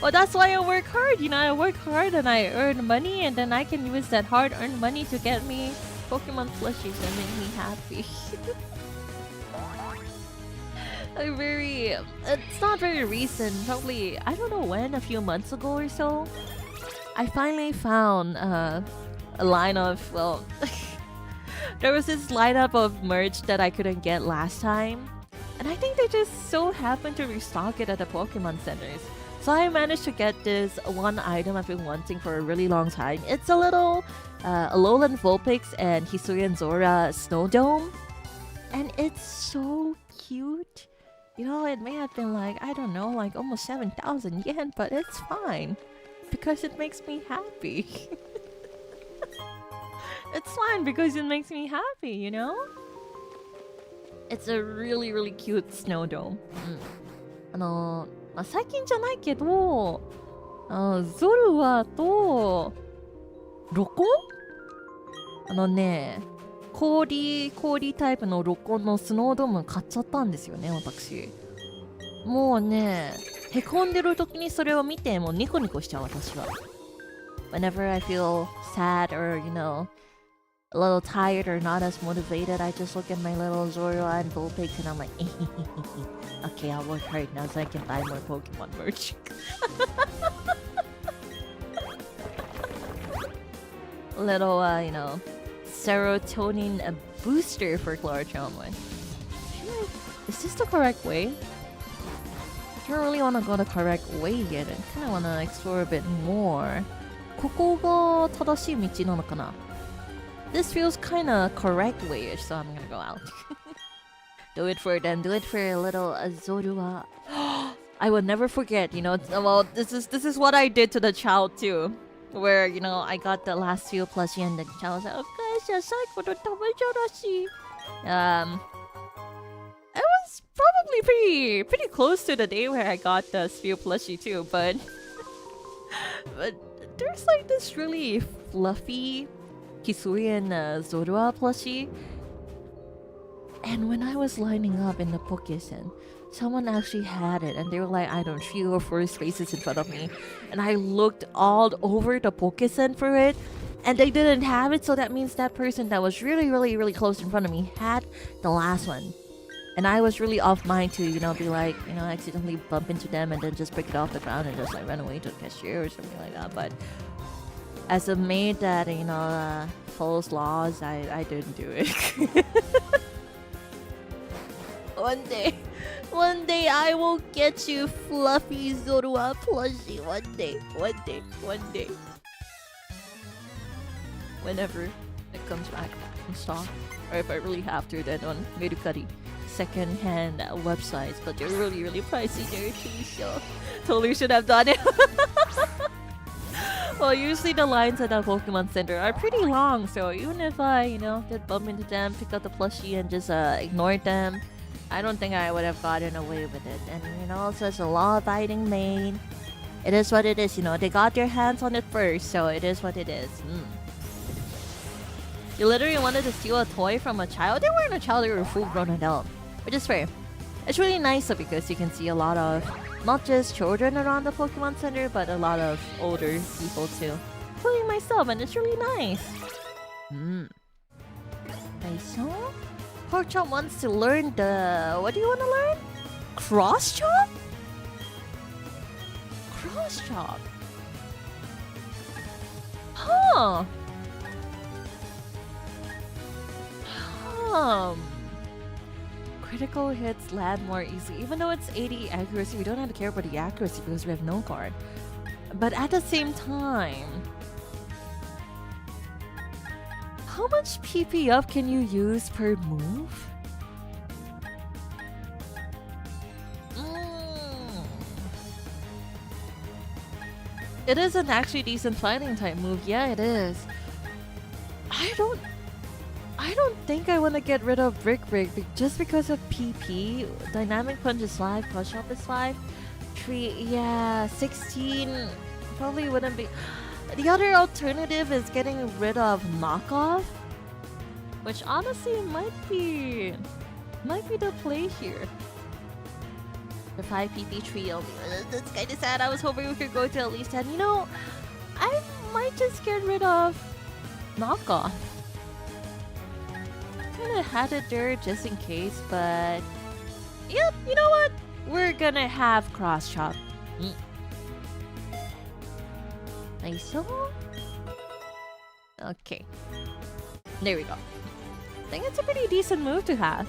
Well, that's why I work hard. I work hard and I earn money, and then I can use that hard-earned money to get me Pokemon plushies that make me happy. It's not very recent, probably, I don't know when, a few months ago or so, I finally found a line of, well, there was this lineup of merch that I couldn't get last time, and I think they just so happened to restock it at the Pokemon centers. So I managed to get this one item I've been wanting for a really long time. It's a little Alolan Vulpix and Hisuian Zora Snow Dome, and it's so cute. It may have been like, I don't know, like almost 7,000 yen, but it's fine. Because it makes me happy. It's fine because it makes me happy, It's a really cute snow dome. 最近じゃないけど、ゾルワとロコン？氷タイプのロコンのスノードーム買っちゃったんですよね、私。もうね、へこんでる時にそれを見て、もうニコニコしちゃう、私は。Whenever I feel sad or, a little tired or not as motivated, I just look at my little Zora and Vulpix and I'm like, okay, I'll work hard now so I can buy more Pokemon merch. Little, serotonin booster for Klara Charmwood. Is this the correct way? I don't really want to go the correct way yet. I kind of want to explore a bit more. ここが正しい道なのかな? This feels kind of correct way-ish, so I'm gonna go out. Do it for them. Do it for a little Zorua. I will never forget, well, this is what I did to the child too. Where, I got the last few plushie and the child was like, it was probably pretty close to the day where I got the few plushie too, but there's like this really fluffy Hisuian Zorua plushie. And when I was lining up in the Pokesen, someone actually had it, and they were like, I don't know, 3 or 4 spaces in front of me. And I looked all over the Pokesen for it, and they didn't have it, so that means that person that was really close in front of me had the last one. And I was really off mind to, be like, accidentally bump into them and then just pick it off the ground and just like run away to the cashier or something like that. But as a maid that, follows laws, I didn't do it. One day I will get you fluffy Zorua plushie. One day. Whenever. it comes back in stock. Or if I really have to, then on Mercari second-hand websites. But they're really, really pricey there too, so totally should have done it. Well, usually the lines at the Pokemon Center are pretty long, so even if I, did bump into them, pick up the plushie and just ignored them, I don't think I would have gotten away with it. And, also it's a law-abiding maid. It is what it is, they got their hands on it first, so it is what it is. You literally wanted to steal a toy from a child? They weren't a child, they were a full-grown adult. Which is fair. It's really nice though, because you can see a lot of not just children around the Pokemon Center, but a lot of older people too. Including myself, and it's really nice. Nice, huh? Garchomp wants to learn the... What do you want to learn? Cross chop? Cross chop? Huh. Critical hits land more easily. Even though it's 80 accuracy, we don't have to care about the accuracy because we have no card. But at the same time, how much PP up can you use per move? It is an actually decent fighting type move. Yeah, it is. I don't think I want to get rid of Brick just because of PP. Dynamic Punch is 5, Push Up is 5. 3, yeah, 16 probably wouldn't be. The other alternative is getting rid of Knockoff, which honestly might be the play here. The 5 PP trio. That's kind of sad. I was hoping we could go to at least 10. I might just get rid of Knockoff. Kinda had it there just in case, but yep, you know what? We're gonna have Cross Chop. Nice. Okay. There we go. I think it's a pretty decent move to have.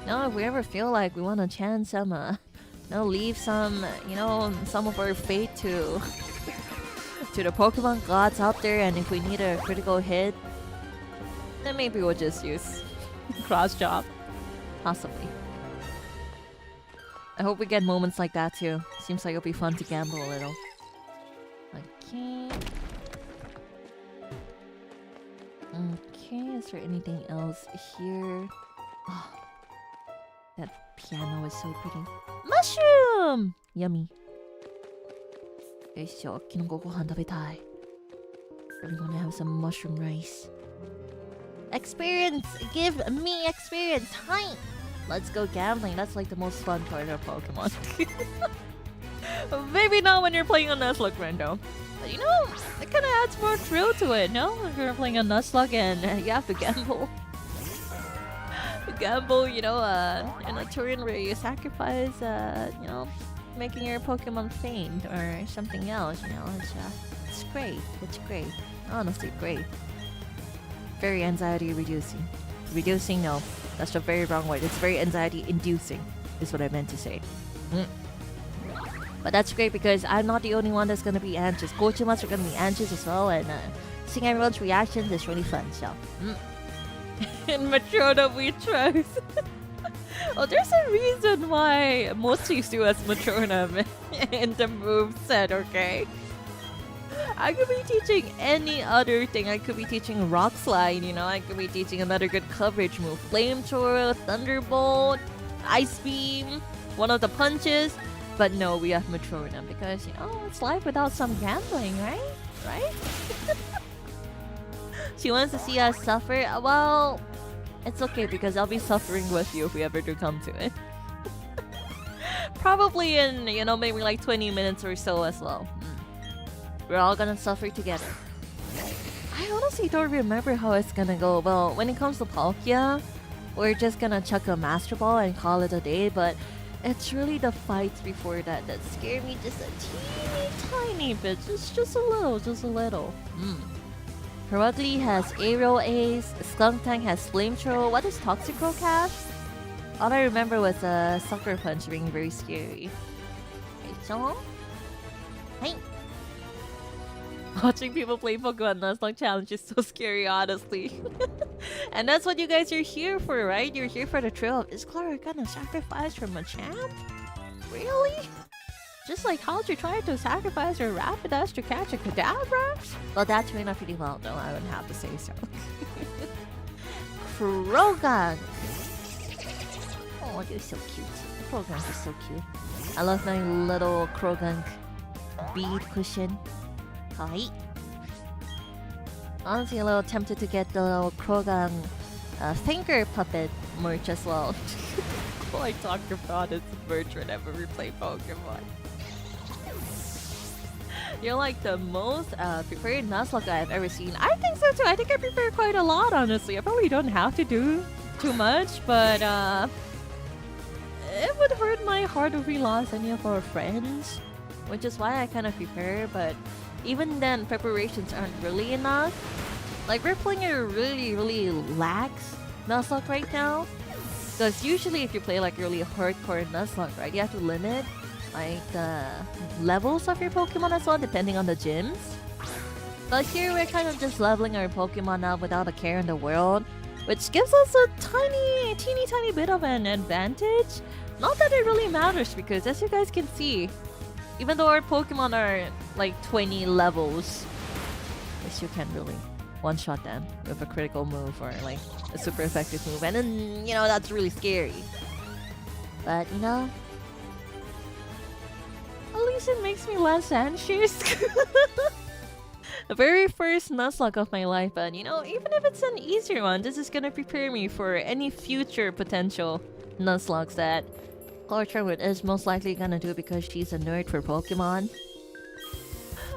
Now, if we ever feel like we want to chance some, leave some, some of our fate to the Pokemon gods out there, and if we need a critical hit, then maybe we'll just use Cross Chop. Possibly. I hope we get moments like that too. Seems like it'll be fun to gamble a little. Okay. Okay, is there anything else here? Oh, that piano is so pretty. Mushroom! Yummy. Yoisho, kinoko gohan tabetai. Really wanna have some mushroom rice. Experience! Give me experience! Hi! Let's go gambling. That's like the most fun part of Pokemon. Maybe not when you're playing on Nuzlocke Rando. But it kind of adds more thrill to it, no? If you're playing on Nuzlocke and you have to gamble. In a turn where you sacrifice, making your Pokemon faint or something else, it's great. It's great. Honestly, great. Very anxiety reducing. Reducing, no. That's a very wrong word. It's very anxiety inducing, is what I meant to say. But that's great because I'm not the only one that's gonna be anxious. Gochimas are gonna be anxious as well, and seeing everyone's reactions is really fun, so. In Matrona we trust. Oh, there's a reason why Mochi still has Matrona in the moveset, okay? I could be teaching any other thing. I could be teaching Rock Slide, I could be teaching another good coverage move. Flamethrower, Thunderbolt, Ice Beam, one of the punches. But no, we have Matrona because, it's life without some gambling, right? Right? She wants to see us suffer. Well, it's okay because I'll be suffering with you if we ever do come to it. Probably in, maybe like 20 minutes or so as well. We're all gonna suffer together. I honestly don't remember how it's gonna go. Well, when it comes to Palkia, we're just gonna chuck a Master Ball and call it a day, but it's really the fights before that scare me just a teeny tiny bit. Just a little. Herugly has Aerial Ace, Skuntank has Flamethrower. What is Toxicroak have? All I remember was Sucker Punch being very scary. Okay, so... Hey! Watching people play Pokemon Nuzlocke Challenge is so scary, honestly. And that's what you guys are here for, right? You're here for the thrill of, is Klara gonna sacrifice her Machamp? Really? Just like how you try to sacrifice your Rapidash to catch a Kadabra? Well, that turned out pretty well, though, I would have to say so. Krogan! Oh, you're so cute. Krogan is so cute. I love my little Krogan bead cushion. Kawaii. Honestly, a little tempted to get the little Krogan finger puppet merch as well. All I talk about is merch whenever we play Pokemon. You're like the most prepared Nuzlocke I've ever seen. I think so too. I think I prepare quite a lot, honestly. I probably don't have to do too much, but it would hurt my heart if we lost any of our friends, which is why I kind of prepare. But even then, preparations aren't really enough. Like, we're playing a really lax Nuzlocke right now. Because usually if you play like really hardcore Nuzlocke, right, you have to limit like the levels of your Pokemon as well, depending on the gyms. But here we're kind of just leveling our Pokemon up without a care in the world, which gives us a teeny tiny bit of an advantage. Not that it really matters, because as you guys can see, even though our Pokemon are like 20 levels, yes, you can really one-shot them with a critical move or like a super effective move, and then, you know, that's really scary. But, you know, at least it makes me less anxious. The very first Nuzlocke of my life, but, you know, even if it's an easier one, this is gonna prepare me for any future potential Nuzlockes that Klara Charmwood is most likely gonna do because she's a nerd for Pokemon.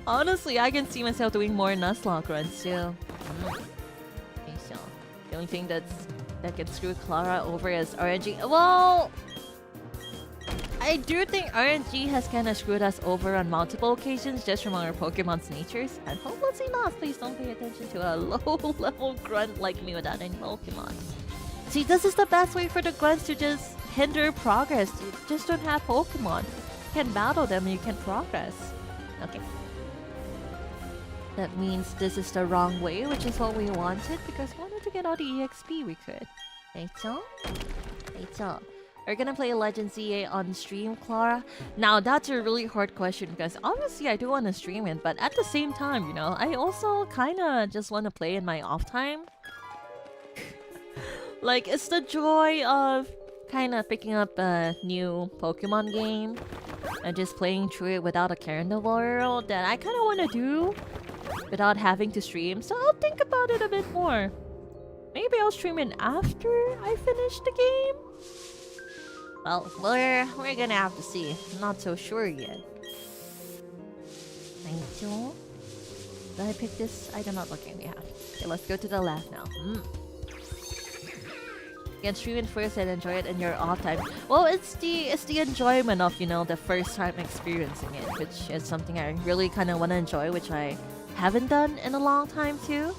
Honestly, I can see myself doing more Nuzlocke runs too. Okay, so the only thing that can screw Klara over is RNG. Well, I do think RNG has kind of screwed us over on multiple occasions just from our Pokemon's natures. And hopefully not. Please don't pay attention to a low-level grunt like me without any Pokemon. See, this is the best way for the grunts to just hinder progress. You just don't have Pokemon. You can battle them and you can progress. Okay. That means this is the wrong way, which is what we wanted, because we wanted to get all the EXP we could. Rachel? Are you gonna play Legends EA on stream, Klara? Now, that's a really hard question, because obviously I do want to stream it, but at the same time, you know, I also kinda just want to play in my off time. Like, it's the joy of kind of picking up a new Pokemon game and just playing through it without a care in the world that I kind of want to do without having to stream. So I'll think about it a bit more. Maybe I'll stream it after I finish the game. Well, we're gonna have to see. I'm not so sure yet. Thank you. Did I pick this? I do not look at. Yeah. Okay, let's go to the left now. You can stream it first and enjoy it in your off time. Well, it's the enjoyment of, you know, the first time experiencing it, which is something I really kind of want to enjoy, which I haven't done in a long time too.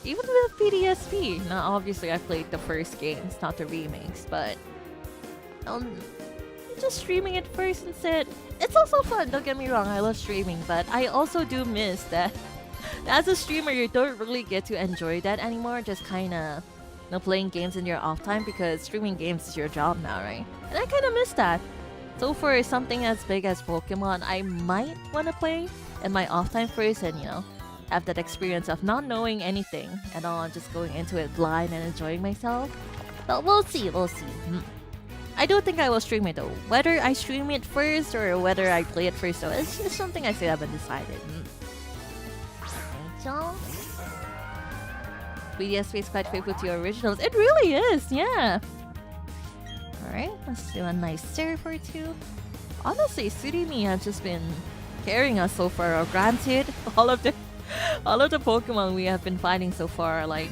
Even with PDSP. Now, obviously, I played the first games, not the remakes, but just streaming it first instead. It's also fun. Don't get me wrong, I love streaming, but I also do miss that as a streamer, you don't really get to enjoy that anymore. Just kind of, you know, playing games in your off time, because streaming games is your job now, right? And I kind of miss that. So for something as big as Pokemon, I might want to play in my off time first and, you know, have that experience of not knowing anything at all, just going into it blind and enjoying myself. But we'll see. I don't think I will stream it though. Whether I stream it first or whether I play it first, though, it's something I still haven't decided. Rachel? BDSP is quite faithful to your originals. It really is, yeah. Alright, let's do a nice serve or two. Honestly, Surimi has just been carrying us so far. Granted, all of the Pokemon we have been fighting so far are like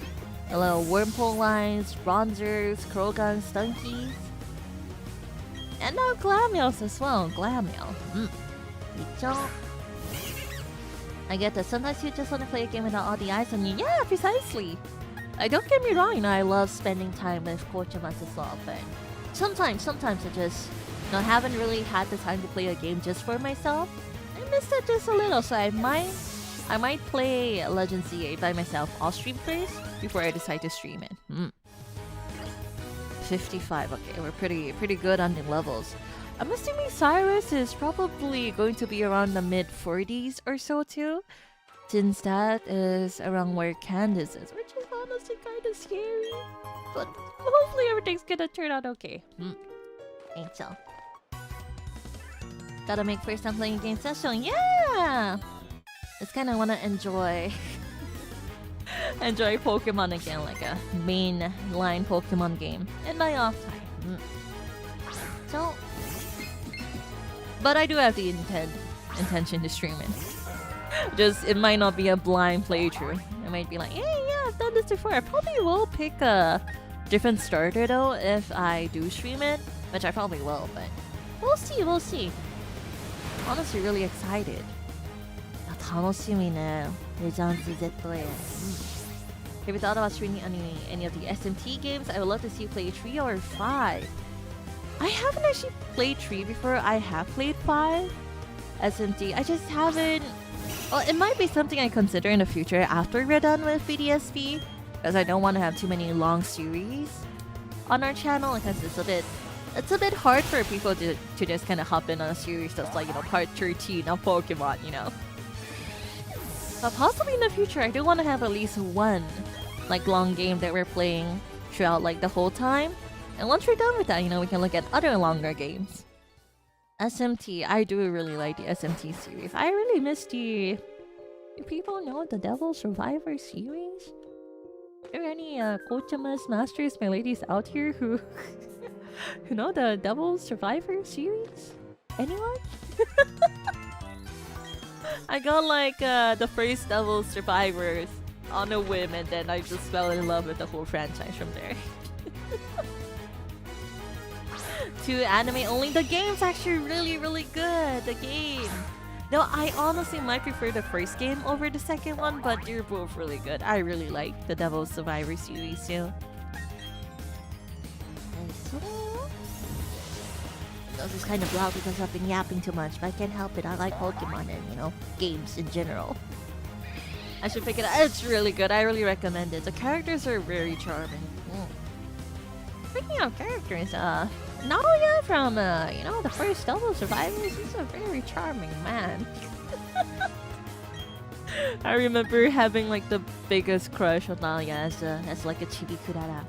the little Wormpole lines, Bronzers, Krogans, Stunkies. And now Glameows as well. Glameow. Rachel. I get that sometimes you just want to play a game without all the eyes on you. Yeah, precisely. Don't get me wrong, you know, I love spending time with Kochamas as well, but sometimes I just, you know, haven't really had the time to play a game just for myself. I miss that just a little, so I might I might play Legend CA by myself off stream first before I decide to stream it. 55. Okay, we're pretty good on the levels. I'm assuming Cyrus is probably going to be around the mid 40s or so too, since that is around where Candace is, which is honestly kind of scary. But hopefully everything's gonna turn out okay. Ain't so. Gotta make first time playing game session. Yeah! Just kinda wanna enjoy Pokemon again, like a mainline Pokemon game in my off time. So, but I do have the intention to stream it. Just it might not be a blind playthrough. I might be like, hey, yeah, I've done this before. I probably will pick a different starter though if I do stream it, which I probably will, but we'll see. Honestly, really excited. 楽しみね。NIJISANJI Z에. Have you thought about streaming any of the SMT games? I would love to see you play 3 or 5. I haven't actually played 3 before. I have played 5 SMT. I just haven't. Well, it might be something I consider in the future after we're done with BDSP, because I don't want to have too many long series on our channel, because it's a bit hard for people to just kind of hop in on a series that's like, you know, part 13 of Pokemon, you know. But possibly in the future, I do want to have at least one like long game that we're playing throughout like the whole time. And once we're done with that, you know, we can look at other longer games. SMT, I do really like the SMT series. I really miss the... Do people know the Devil Survivor series? Are there any Kochamas, Masters, my ladies out here who... who know the Devil Survivor series? Anyone? I got like the first Devil Survivors on a whim, and then I just fell in love with the whole franchise from there. To anime only. The game's actually really good. The game. No, I honestly might prefer the first game over the second one, but they're both really good. I really like the Devil Survivor series too. This is kind of loud because I've been yapping too much, but I can't help it. I like Pokemon and, you know, games in general. I should pick it up. It's really good. I really recommend it. The characters are very charming. Speaking of characters, Naoya from, you know, the first Devil Survivors, he's a very charming man. I remember having, like, the biggest crush on Naoya as like a chibi kurara.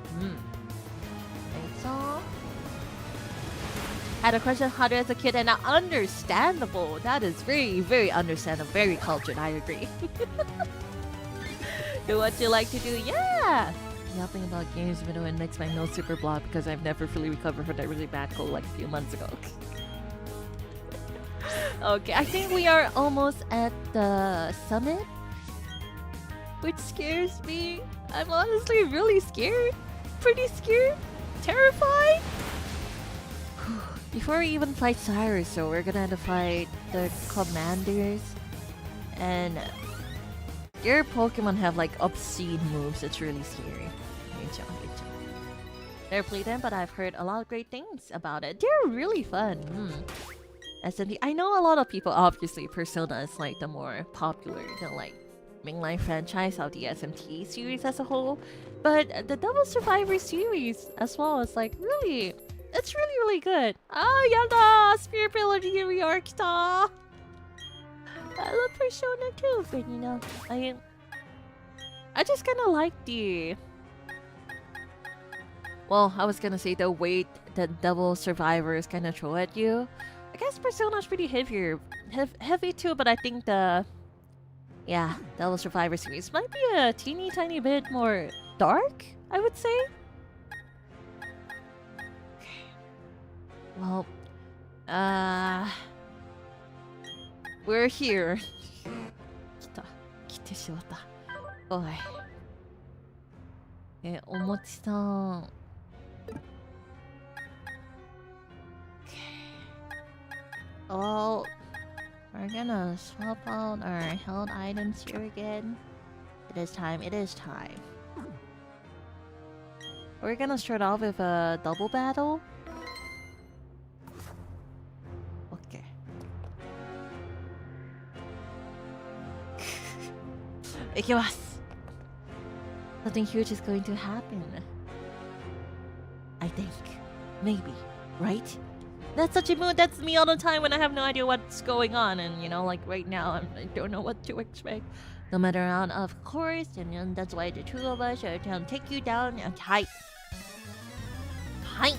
So... Had a crush on Haru as a kid, and understandable. That is very understandable. Very cultured, I agree. Do what you like to do, yeah! Yapping about games even though it makes my nose super blocked because I've never fully recovered from that really bad cold like a few months ago. Okay, I think we are almost at the summit, which scares me. I'm honestly really scared. Pretty scared. Terrified. Before we even fight Cyrus, so we're gonna have to fight the commanders, and your Pokemon have like obscene moves. It's really scary. Never played them, but I've heard a lot of great things about it. They're really fun. SMT. I know a lot of people. Obviously, Persona is like the more popular, the like mainline franchise of the SMT series as a whole, but the Devil Survivor series as well is like really. It's really good. Ah, yada! Spirit Trilogy, here we are, kita! I love Persona too, but you know, I just kinda like the... Well, I was gonna say the weight that Devil Survivors kinda throw at you. I guess Persona's pretty heavy too, but I think the... Yeah, Devil Survivor series might be a teeny tiny bit more dark, I would say. Well, we're here. 来てしまった。おい。おもちさん。Oh, we're gonna swap out our held items here again. It is time. We're gonna start off with a double battle. Ikimasu. Something huge is going to happen. I think. Maybe. Right? That's such a mood. That's me all the time when I have no idea what's going on. And, you know, like right now, I don't know what to expect. No matter around, of course. And that's why the two of us are going to take you down and height. Height.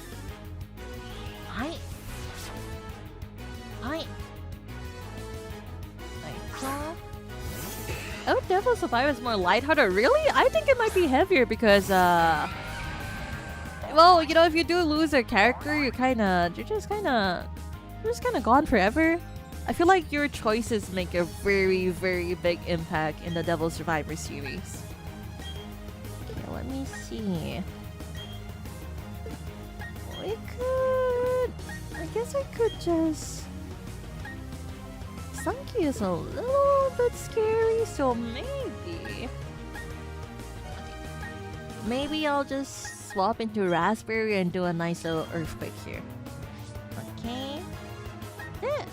Height. Height. Like that. Oh, Devil Survivor is more lighthearted. Really? I think it might be heavier because, well, you know, if you do lose a character, you're just kind of gone forever. I feel like your choices make a very, very big impact in the Devil Survivor series. Okay, let me see. I guess I could just... Sunky is a little bit scary, so maybe I'll just swap into Raspberry and do a nice little Earthquake here. Okay. Yeah.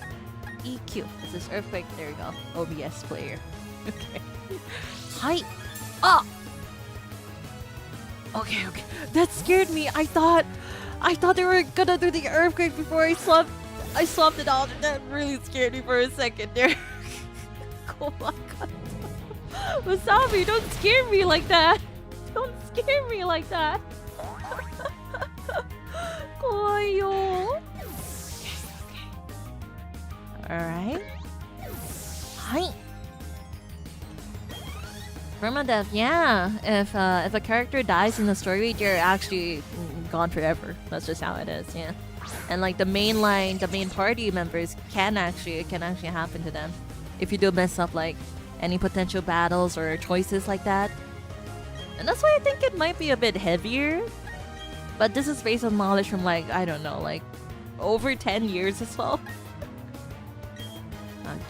EQ. This is Earthquake. There we go. OBS player. Okay. Hi. Ah. Okay. That scared me. I thought they were gonna do the Earthquake before I swapped it out, and that really scared me for a second there. Oh my god. Wasabi, don't scare me like that. Don't scare me like that. Koyo. Okay. Alright. Hi. Permadeath, yeah. If a character dies in the story, they're actually gone forever. That's just how it is, yeah. And like the main party members can actually happen to them if you do mess up like any potential battles or choices like that. And that's why I think it might be a bit heavier. But this is based on knowledge from like, I don't know, like over 10 years as well.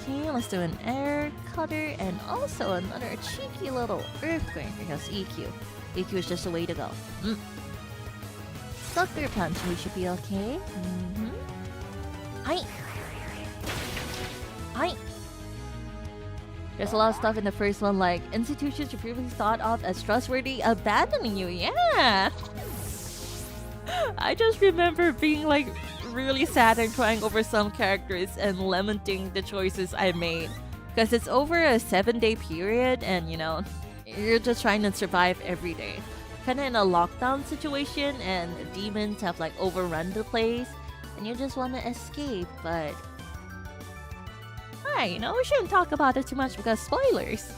Okay, let's do an air cutter and also another cheeky little Earthquake because EQ. EQ is just the way to go. Sucker Punch, we should be okay. Hi. There's a lot of stuff in the first one, like institutions you previously thought of as trustworthy abandoning you. Yeah. I just remember being like really sad and crying over some characters and lamenting the choices I made because it's over a 7-day period, and you know, you're just trying to survive every day. Kind of in a lockdown situation, and demons have like overrun the place, and you just want to escape. But alright, you know, we shouldn't talk about it too much because spoilers.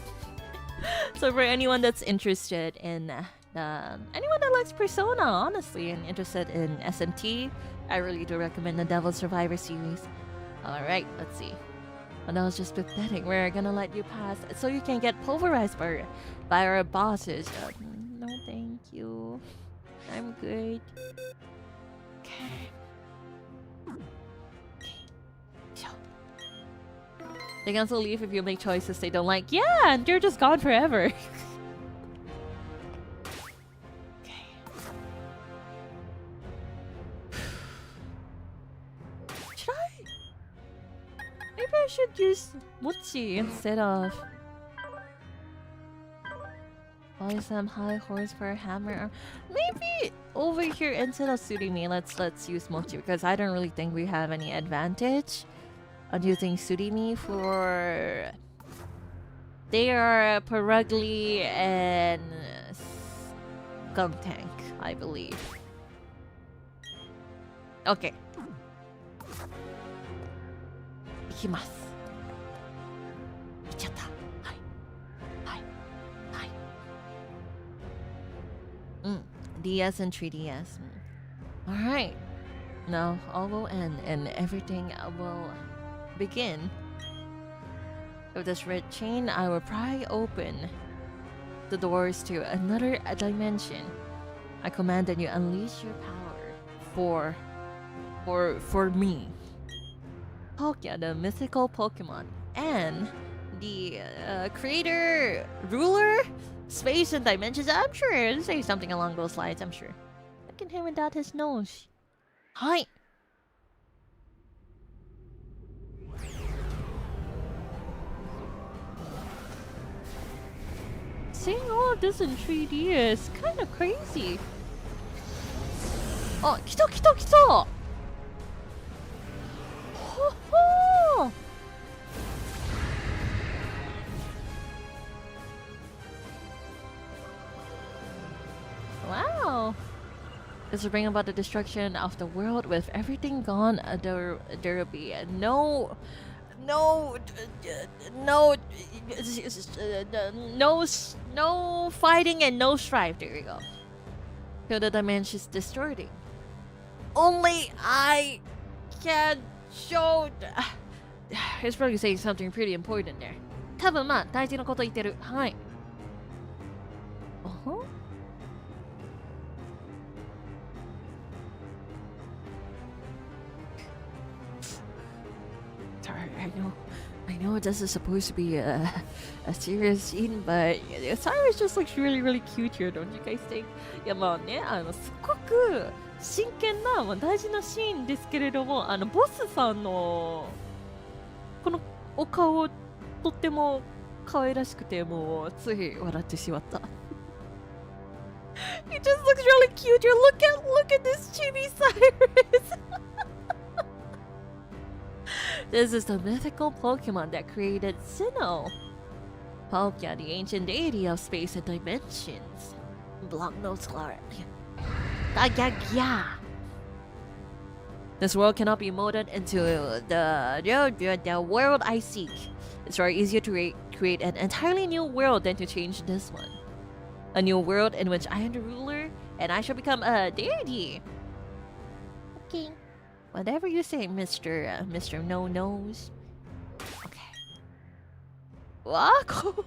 So for anyone that's interested in anyone that likes Persona, honestly, and interested in SMT, I really do recommend the Devil Survivor series. Alright, let's see. Well, that was just pathetic. We're gonna let you pass so you can get pulverized by our bosses. No, thank you. I'm good. Okay. They can also leave if you make choices they don't like. Yeah, and you're just gone forever. Okay. Should I? Maybe I should use Mochi instead of... some high horsepower hammer. Maybe over here instead of suiting me, let's use Mochi because I don't really think we have any advantage on using Surimi for... They are Perugly and Gumtank, I believe. Okay. Ikimasu. Ichatta. DS and 3DS. Alright. Now all will end and everything will begin. With this red chain, I will pry open the doors to another dimension. I command that you unleash your power for me. Pokia, the mythical Pokemon, and the creator, ruler, space and dimensions. I'm sure it'll say something along those lines. I'm sure. Look at him without his nose. Hi. seeing all of this in 3D is kind of crazy. Oh, 来た来た来た! Ho ho! Wow! This will bring about the destruction of the world with everything gone durably. No fighting and no strife. There we go. Feel the dimensions distorting. Only I can show. He's probably saying something pretty important there. 多分まあ大事なこと言ってる。はい。I know this is supposed to be a serious scene, but Cyrus just looks really, really cute here, don't you guys think? いやまあね、すごく真剣な、大事なシーンですけれども、ボスさんのこのお顔とっても可愛らしくて、もうつい笑ってしまった。He just looks really cute here. Look at this chibi Cyrus. This is the mythical Pokemon that created Sinnoh. Palkia, the ancient deity of space and dimensions. Block notes, Klara. This world cannot be molded into the world I seek. It's far easier to create an entirely new world than to change this one. A new world in which I am the ruler and I shall become a deity. Okay. Whatever you say, Mr. No Nose. Okay. Wow, cool.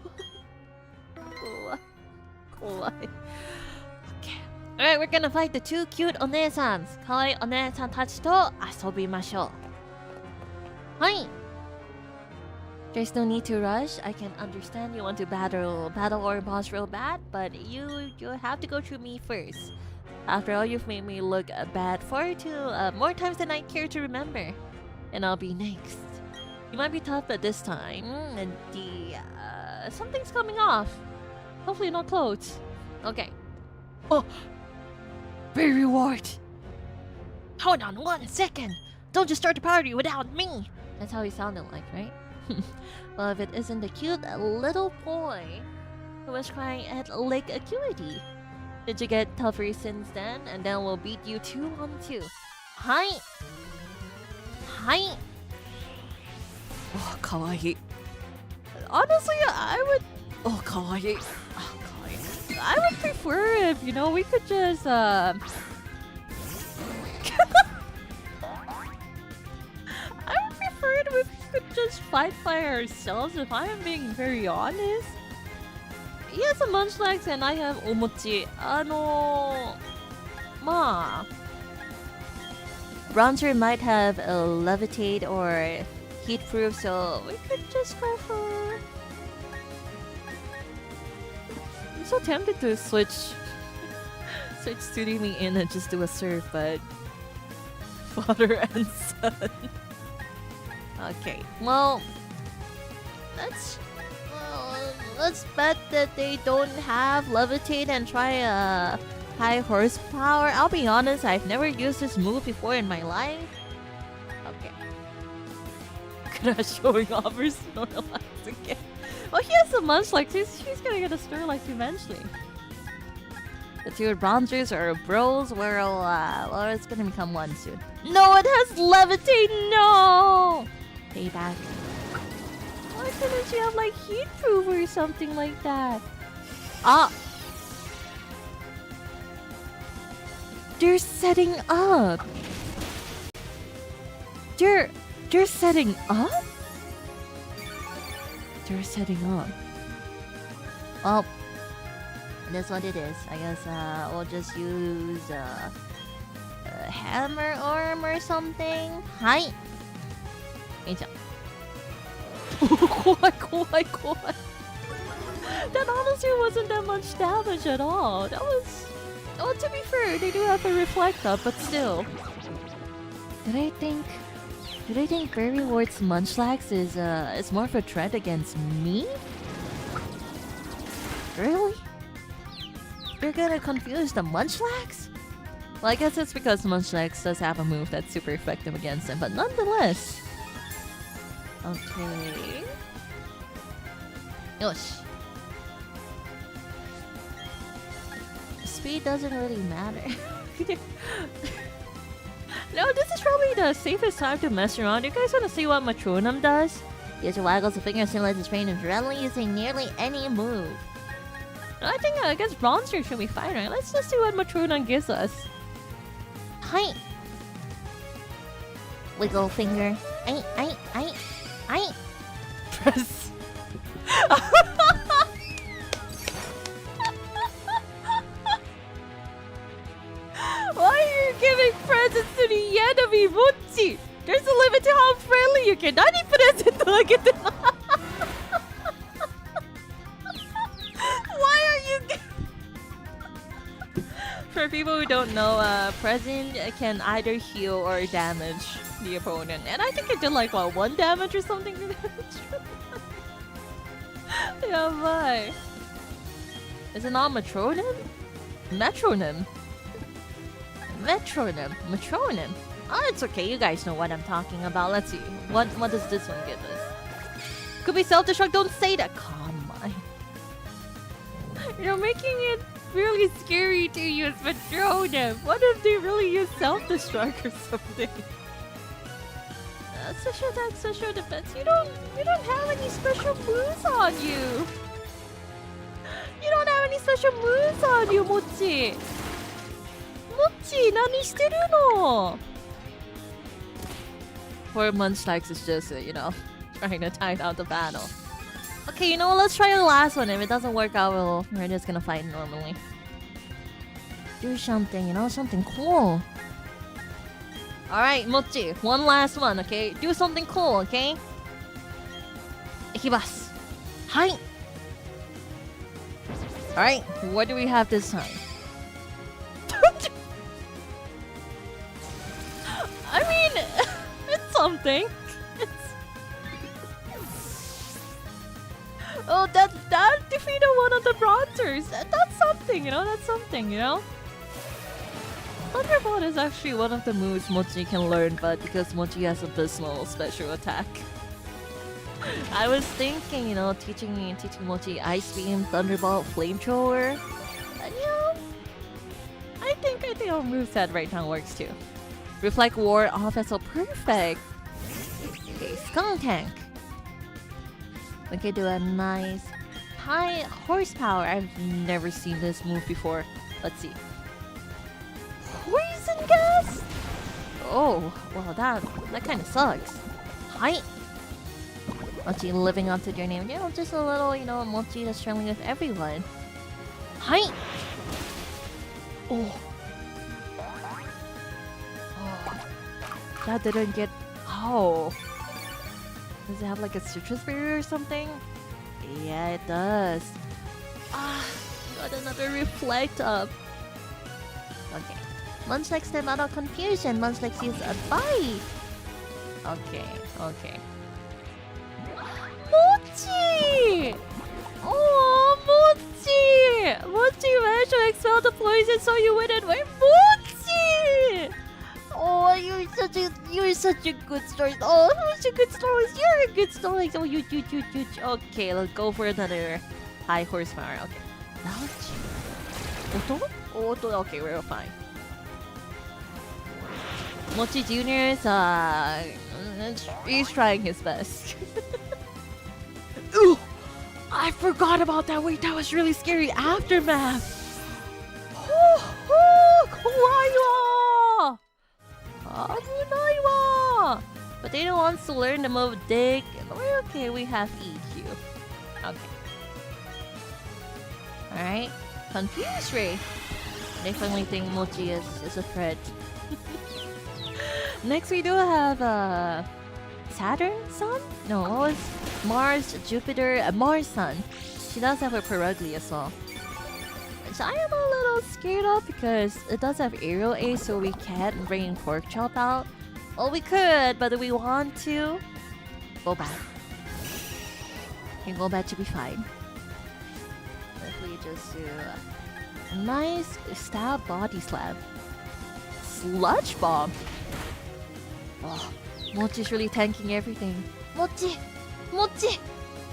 Okay. Alright, we're gonna fight the two cute onesans. Kawaii onesan tachi to asobimashou. Hi. There's no need to rush. I can understand you want to battle or boss real bad, but you have to go through me first. After all, you've made me look bad more times than I care to remember. And I'll be next. You might be tough, but this time, and something's coming off. Hopefully not clothes. Okay. Oh! Barrenwort! Hold on 1 second! Don't just start the party without me! That's how he sounded like, right? Well, if it isn't the cute little boy who was crying at Lake Acuity. Did you get tougher since then? And then we'll beat you 2-on-2. Hi! Hi! Oh, kawaii. Honestly, I would... Oh, kawaii. Oh, kawaii. I would prefer if, we could just, I would prefer it if we could just fight by ourselves, if I am being very honest. He has a Munchlax and I have Omochi. Bronzer might have a Levitate or Heat Proof, so we could just go for... I'm so tempted to switch Tsurimi in and just do a surf, but... Father and son. Okay, well... Let's bet that they don't have Levitate and try a high horsepower. I'll be honest, I've never used this move before in my life. Okay. Look at us showing off her Snorlax again. Oh, he has a Munchlax. She's gonna get a Snorlax eventually. The two bronzers or bros well, it's gonna become one soon. No, it has Levitate! No! Payback. Why couldn't you have like heat proof or something like that? Ah! They're setting up! They're setting up? They're setting up. Oh. That's what it is. I guess we'll just use a hammer arm or something. Hi! Kawaii. That honestly wasn't that much damage at all. That was... Oh, to be fair, they do have a reflect up, but still. Did I think Barrenwort's Munchlax is more of a threat against me? Really? You're gonna confuse the Munchlax? Well, I guess it's because Munchlax does have a move that's super effective against him, but nonetheless. Okay. Yosh. Speed doesn't really matter. No, this is probably the safest time to mess around. You guys want to see what Metronome does? User waggles a finger, simulates his brain, and readily using nearly any move. I think against Bronzer should be fine, right? Let's just see what Metronome gives us. Hi. Wiggle finger. I. Press. Why are you giving presents to the enemy, Mochi? There's a limit to how friendly you can. Nani present to get the... Why are you For people who don't know, present can either heal or damage the opponent. And I think it did like, what, 1 damage or something to damage? Yeah, bye. Is it not Metronome? Metronome. Metronome. Oh, it's okay. You guys know what I'm talking about. Let's see. What does this one give us? Could be self-destruct. Don't say that. Come on. You're making it really scary to use Metronome. What if they really use self-destruct or something? Special attack, special defense. You don't have any special moves on you. You don't have any special moves on you, Mochi. Mochi, nani shiteru no? Poor Munchlax is just, trying to tie out the battle. Okay, you know what? Let's try the last one. If it doesn't work out, we're just gonna fight normally. Do something, something cool. Alright, Mochi, one last one, okay? Do something cool, okay? Ikimasu. Hi! Alright, what do we have this time? I mean, it's something. Oh, that defeated one of the Bronzers. That's something, that's something, Thunderbolt is actually one of the moves Mochi can learn, but because Mochi has abysmal special attack. I was thinking, teaching Mochi Ice Beam, Thunderbolt, Flamethrower. And I think our moveset right now works too. Reflect War, offensive, perfect. Okay, Skunk Tank. Okay, do a nice high horsepower. I've never seen this move before. Let's see. Poison gas? Oh, well, that kind of sucks. Hi. Mochi living up to your name. Just a little, Mochi that's friendly with everyone. Hi. Oh. That didn't get... Oh. Does it have like a citrus barrier or something? Yeah, it does. Got another reflect up. Okay. Munchlax step out of confusion. Munchlax use a bite. Okay. Mochi! Oh, Mochi! Mochi managed to expel the poison so you wouldn't win. Mochi! Oh, you're such a good story. Oh, such a good story. You're a good story. Oh, you. Okay, let's go for another high horsepower. Okay. Auto? Okay, we're fine. Mochi Jr. is he's trying his best. Ooh, I forgot about that. Wait, that was really scary. Aftermath. But they don't want to learn the move Dig. We're okay, we have EQ. Okay. Alright. Confuse Ray. Definitely think Mochi is a threat. Next we do have Saturn Sun? No, what was Mars, Jupiter, Mars Sun. She does have a Perugly as well. Which I am a little scared of because it does have Aerial Ace, so we can't bring Pork Chop out. Well, we could, but do we want to? Go back. Okay, go back to be fine. if we just do a nice stab body slam. Sludge bomb. Oh, Mochi's really tanking everything. Mochi! Mochi!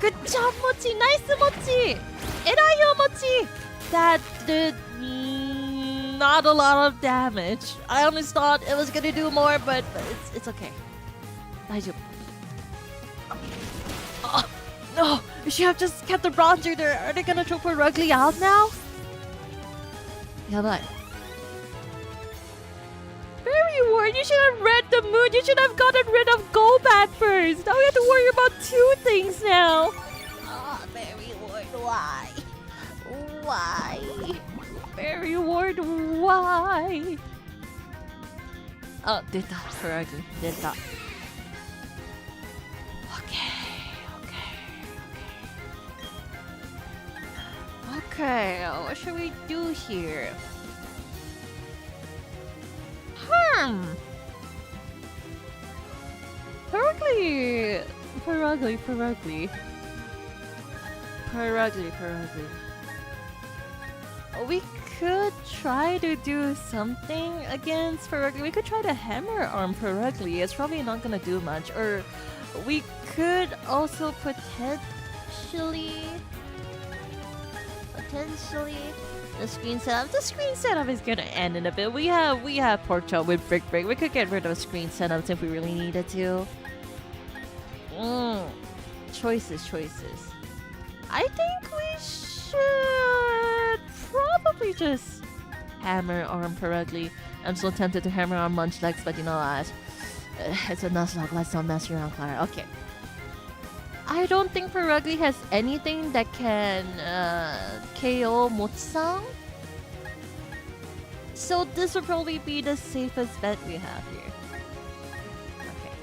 Good job, Mochi! Nice, Mochi! Erayo, Mochi! That did not a lot of damage. I honestly thought it was gonna do more, but it's okay. Daijoubu. Oh, no! You should have just kept the bronzer there. Are they gonna throw Perugly out now? Yabai. Very worried. You should have read the mood. You should have gotten rid of Golbat first. Now we have to worry about two things now. Ah, very worried. Why? Why? Very worried. Why? Oh, deta. Perugly. Deta. Okay, what should we do here? Perugly. We could try to do something against Perugly. We could try to hammer on Perugly. It's probably not gonna do much. Or we could also potentially the screen setup. The screen setup is gonna end in a bit. We have pork chop with brick break. We could get rid of screen setups if we really needed to. Choices. I think we should probably just hammer on Perugly. I'm so tempted to hammer on Munchlax, but you know what? It's a Nuzlocke. Let's not mess around, Klara. Okay. I don't think Perugly has anything that can KO Mochi-san. So this would probably be the safest bet we have here. Okay.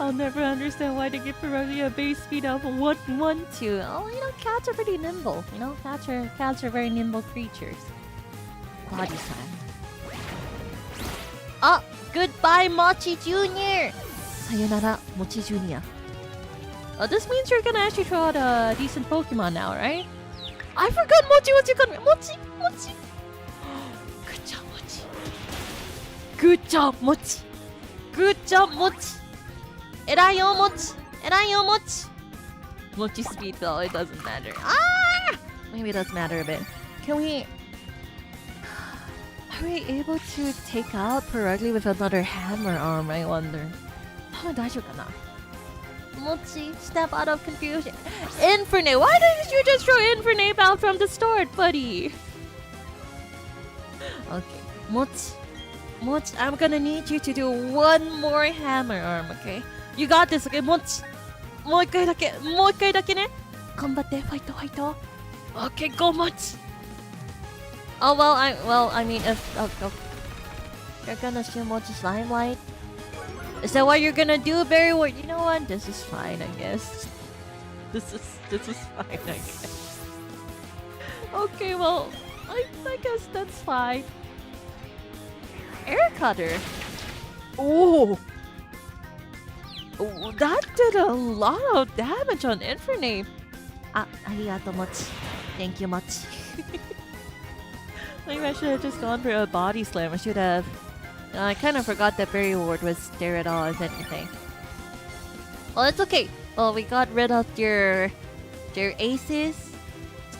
I'll never understand why they give Perugly a base speed of 112. Oh, you know, cats are pretty nimble. You know, cats are very nimble creatures. Body slam. Oh, goodbye, Mochi Jr. Sayonara, Mochi Jr. This means you're gonna actually throw out a decent Pokemon now, right? I forgot Mochi. Mochi. Good job, Mochi. Erayo, Mochi. Mochi speed though, it doesn't matter. Ah! Maybe it does matter a bit. Are we able to take out Perugly with another hammer arm, I wonder? Mochi, step out of confusion. Infernape! Why didn't you just throw Infernape out from the start, buddy? Okay. Mochi, I'm gonna need you to do one more hammer arm, okay? You got this, okay? Mochi! もう一回だけね。頑張って、ファイト。Okay, go, Mochi! Oh, I mean, if... you're gonna steal Mochi's limelight? Is that what you're gonna do, Barry Ward? You know what? This is fine, I guess. This is fine, I guess. Okay, well, I guess that's fine. Air Cutter. Oh, that did a lot of damage on Infernape. Arigato, Mochi. Thank you, Mochi. Maybe I should have just gone for a body slam. I should have. I kind of forgot that Barry Ward was there at all, if anything. Well, it's okay. Well, we got rid of your aces.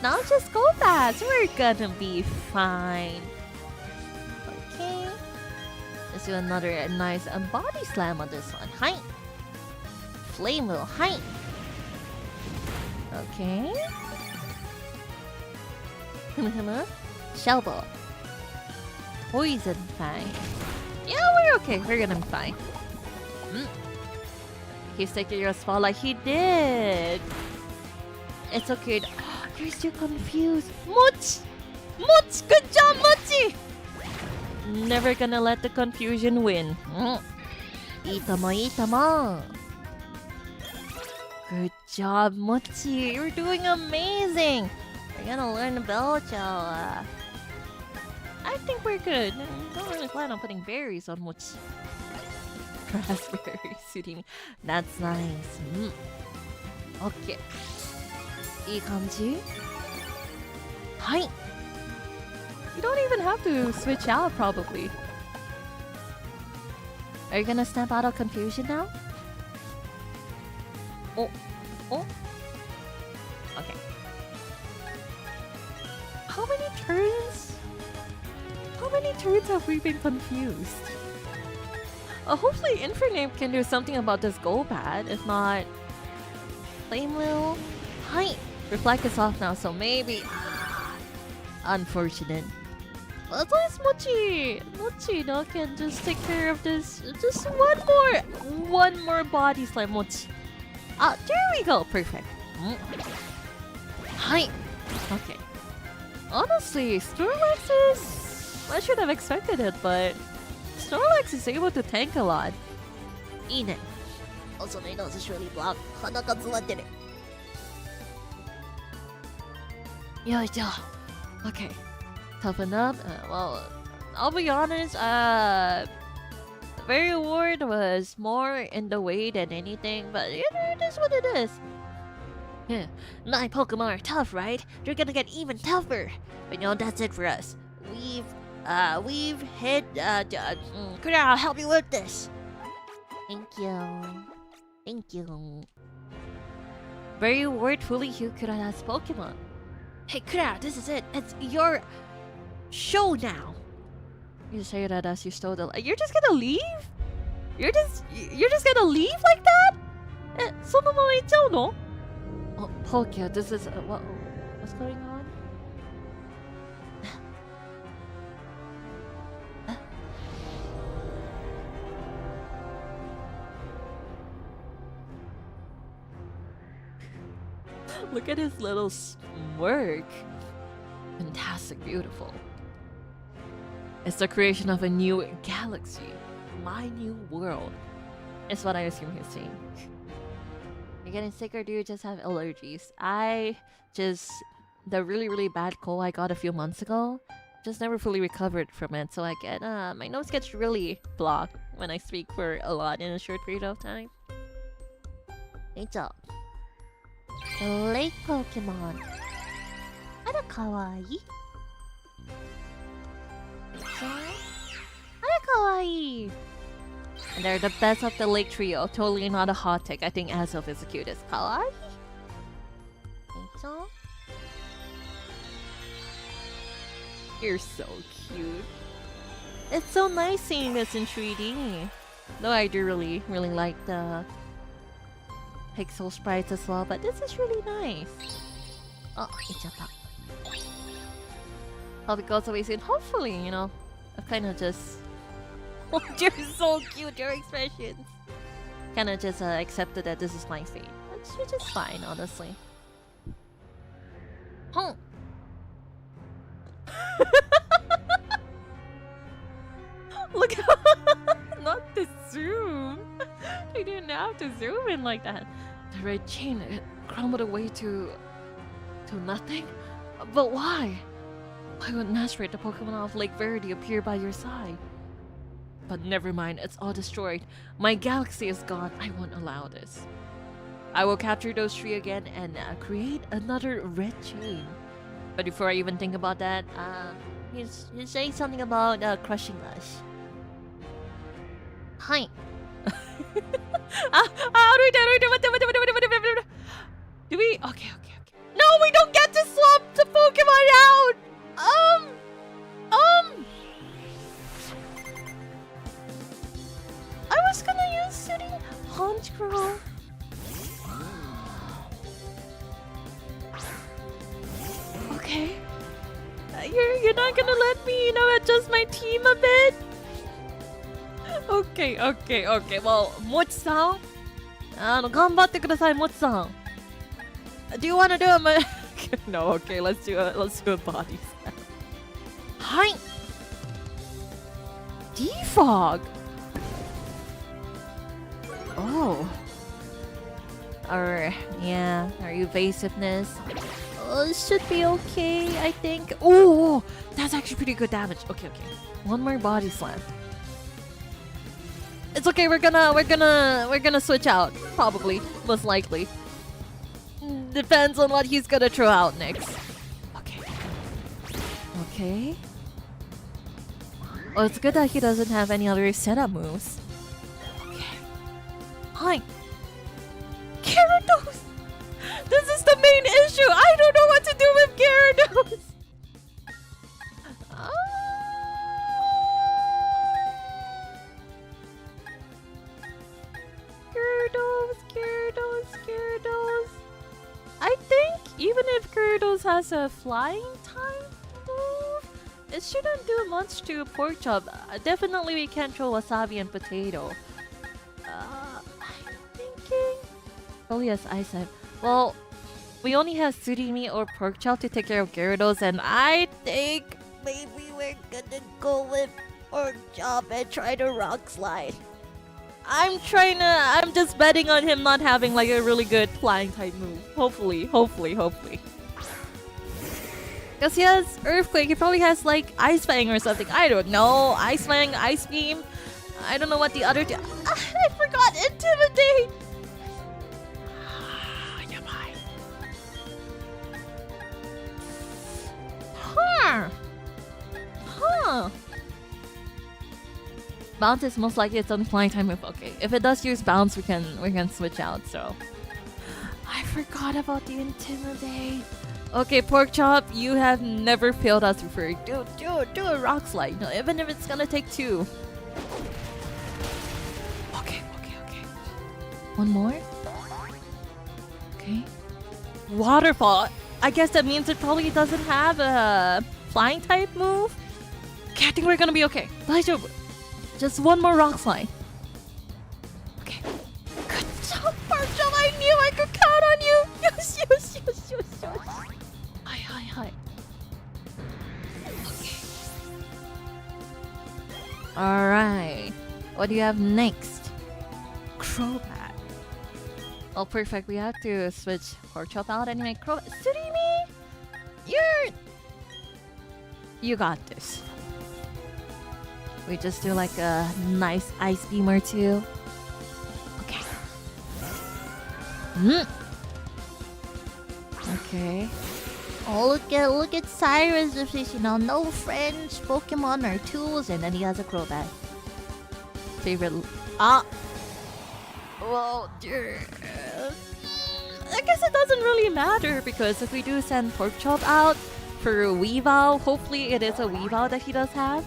Now just go fast. We're gonna be fine. Okay. Let's do another nice body slam on this one. Hi. Flame wheel. Hi. Okay. Shell ball. Poison Fang. Yeah, we're okay. We're gonna be fine. He's taking your spotlight. He did. It's okay. You're still confused. Mochi! Good job, Mochi! Never gonna let the confusion win. Itamo. Good job, Mochi. You're doing amazing. We're gonna learn about y'all. I think we're good. Don't really plan on putting berries on Mochi. Raspberry suiting me. That's nice. Okay. いい感じ。はい。You don't even have to switch out, probably. Are you gonna snap out of confusion now? Oh. Okay. How many turns? How many turns have we been confused? Hopefully Infernape can do something about this Golbat. If not, Flame Wheel. Hi. Reflect is off now, so maybe. Unfortunate. At least Mochi can just take care of this. Just one more body slam, Mochi. There we go. Perfect. Hi. Okay. Honestly, Snorlax is... I should have expected it, but Snorlax is able to tank a lot. Ine. Also, they know it's really blocked. Okay. Toughen up. Well, I'll be honest. Barrenwort was more in the way than anything, but it is what it is. Yeah, my Pokemon are tough, right? They're gonna get even tougher. But you know, that's it for us. We've hit. Klara, I'll help you with this. Thank you. Barrenwort fully healed Klara's Pokemon. Hey, Klara, this is it. It's your show now. You say that as you stole the. You're just gonna leave? You're just gonna leave like that? そのまま行っちゃうの? Oh, Pokia, this is what's going on? Look at his little smirk. Fantastic, beautiful. It's the creation of a new galaxy. My new world. Is what I assume he's saying. You're getting sick, or do you just have allergies? The really bad cold I got a few months ago, just never fully recovered from it. So I get, my nose gets really blocked when I speak for a lot in a short period of time. Lake Pokemon. Ara kawaii. Ara kawaii. And they're the best of the lake trio. Totally not a hot take. I think Azelf is the cutest. Kawaii. You're so cute. It's so nice seeing this in 3D. Though I do really like the pixel sprites as well, but this is really nice. Oh, ichata. Hope it goes away soon. Hopefully, you know. I've kind of just... Oh, you're so cute, your expressions. Kind of just accepted that this is my fate. Which is fine, honestly. Look how... Not the zoom. You didn't have to zoom in like that. The red chain, it crumbled away to nothing? But why? Why would Nashorate, the Pokemon of Lake Verity, appear by your side? But never mind, it's all destroyed. My galaxy is gone. I won't allow this. I will capture those three again and create another red chain. But before I even think about that, he's saying something about crushing us. Hi. Do we? Okay. No, we don't get to swap the Pokemon out. I was gonna use City Honchcrow. Okay. You're not gonna let me, adjust my team a bit? Okay. Well, Mochi-san, 頑張ってください, Mochi-san. Do you want to do a No, okay, let's do a body slam. Hi. Defog. Oh. Our evasiveness should be okay, I think. Oh, that's actually pretty good damage. Okay. One more body slam. It's okay. We're gonna switch out, probably, most likely. Depends on what he's gonna throw out next. Okay. Okay. Well, it's good that he doesn't have any other setup moves. Okay. Hi. Gyarados! This is the main issue! I don't know what to do with Gyarados! Gyarados. I think even if Gyarados has a flying type move, it shouldn't do much to Pork Chop. Definitely we can't throw Wasabi and Potato. I'm thinking... Oh yes, Ice type. Well, we only have Surimi or Pork Chop to take care of Gyarados, and I think maybe we're gonna go with Pork Chop and try to Rock Slide. I'm just betting on him not having like a really good flying type move. Hopefully. Because he has Earthquake, he probably has like Ice Fang or something. I don't know. Ice Fang, Ice Beam. I don't know what the other two. I forgot Intimidate! Huh. Bounce is most likely its only flying time move. Okay, if it does use Bounce, we can switch out. So I forgot about the Intimidate. Okay, Pork Chop, you have never failed us before. Do a Rock Slide. No, even if it's gonna take 2. Okay. One more. Okay. Waterfall. I guess that means it probably doesn't have a flying type move. Okay, I think we're gonna be okay. Just one more Rock Slide. Okay. Good job, Pork Chop. I knew I could count on you. Yes. Hi. Okay. Alright. What do you have next? Crobat. Oh, perfect. We have to switch Pork Chop out anyway. Surimi! You got this. We just do like a nice Ice Beam or 2. Okay. Okay. Oh, look at Cyrus. No French Pokemon or tools, and then he has a Crobat. Favorite. Well, dear. I guess it doesn't really matter because if we do send Pork Chop out for a Weavile, hopefully it is a Weavile that he does have.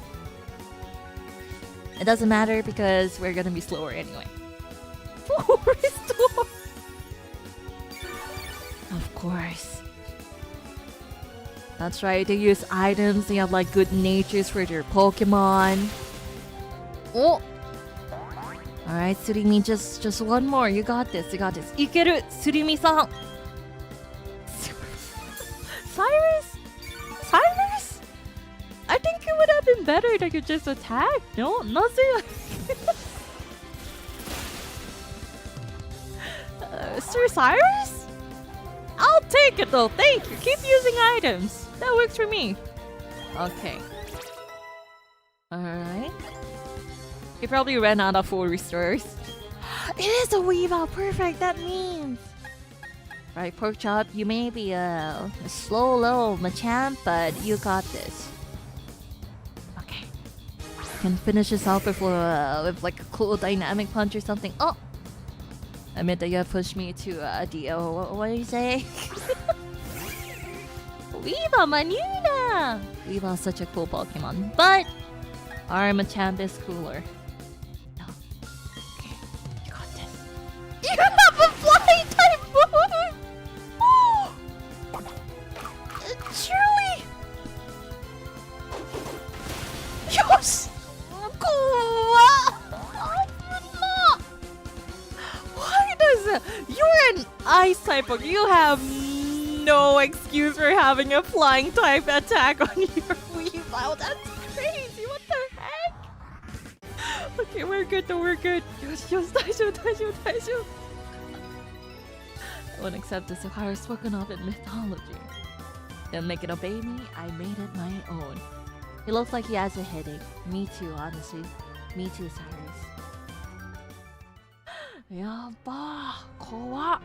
It doesn't matter because we're gonna be slower anyway. Restore! Of course. That's right, they use items, they have like good natures for their Pokemon. Oh! Alright, Surimi, just one more. You got this. Ikeru, Surimi-san! Cyrus? I think it would have been better if I could just attack. No, nothing. Sir Cyrus? I'll take it though, thank you. Keep using items. That works for me. Okay. Alright. He probably ran out of full restores. It is a Weavile, perfect, that means. Right, Pork Chop, you may be a slow little Machamp, but you got this. Okay. Can finish this off with like a cool dynamic punch or something. Oh! Admit that you have pushed me to what do you say? Weavile Manina! Weavile is such a cool Pokemon, but our Machamp is cooler. No. Okay, you got this. You have a flying type move! Truly! Yes! Why does you're an ice type Pokemon? You have no excuse for having a flying type attack on your Weavile. That's crazy. What the heck? Okay, we're good though. We're good. Daijou. I won't accept this if I was spoken of in mythology. Then make it obey me. I made it my own. He looks like he has a headache. Me too, honestly. Me too, Cyrus. Yaba, kowa.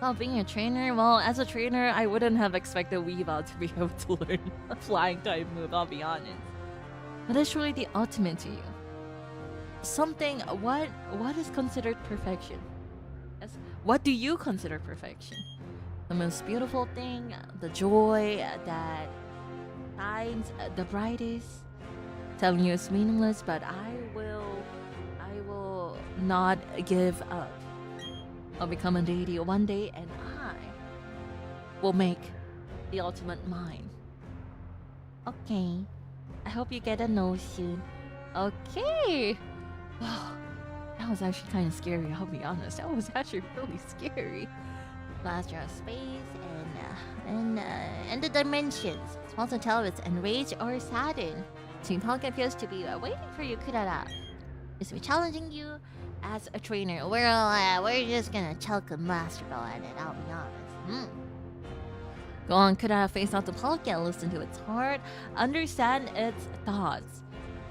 Well, being a trainer, well, as a trainer, I wouldn't have expected Weavile to be able to learn a flying type move, I'll be honest. But it's really the ultimate to you. Something, what is considered perfection? Yes, what do you consider perfection? The most beautiful thing, the joy that shines the brightest. Telling you it's meaningless, but I will not give up. I'll become a deity one day, and I will make the ultimate mine. Okay. I hope you get a nose soon. Okay. Wow. That was actually kind of scary, I'll be honest. That was actually really scary. Blast your space and the dimensions. Small to tell if it's enraged or saddened. Team Punk appears to be waiting for you, Klara. Is we challenging you as a trainer. We're just gonna chuck a Master Ball at it, I'll be honest. Go on, Klara, face out the Palkia, listen to its heart, understand its thoughts.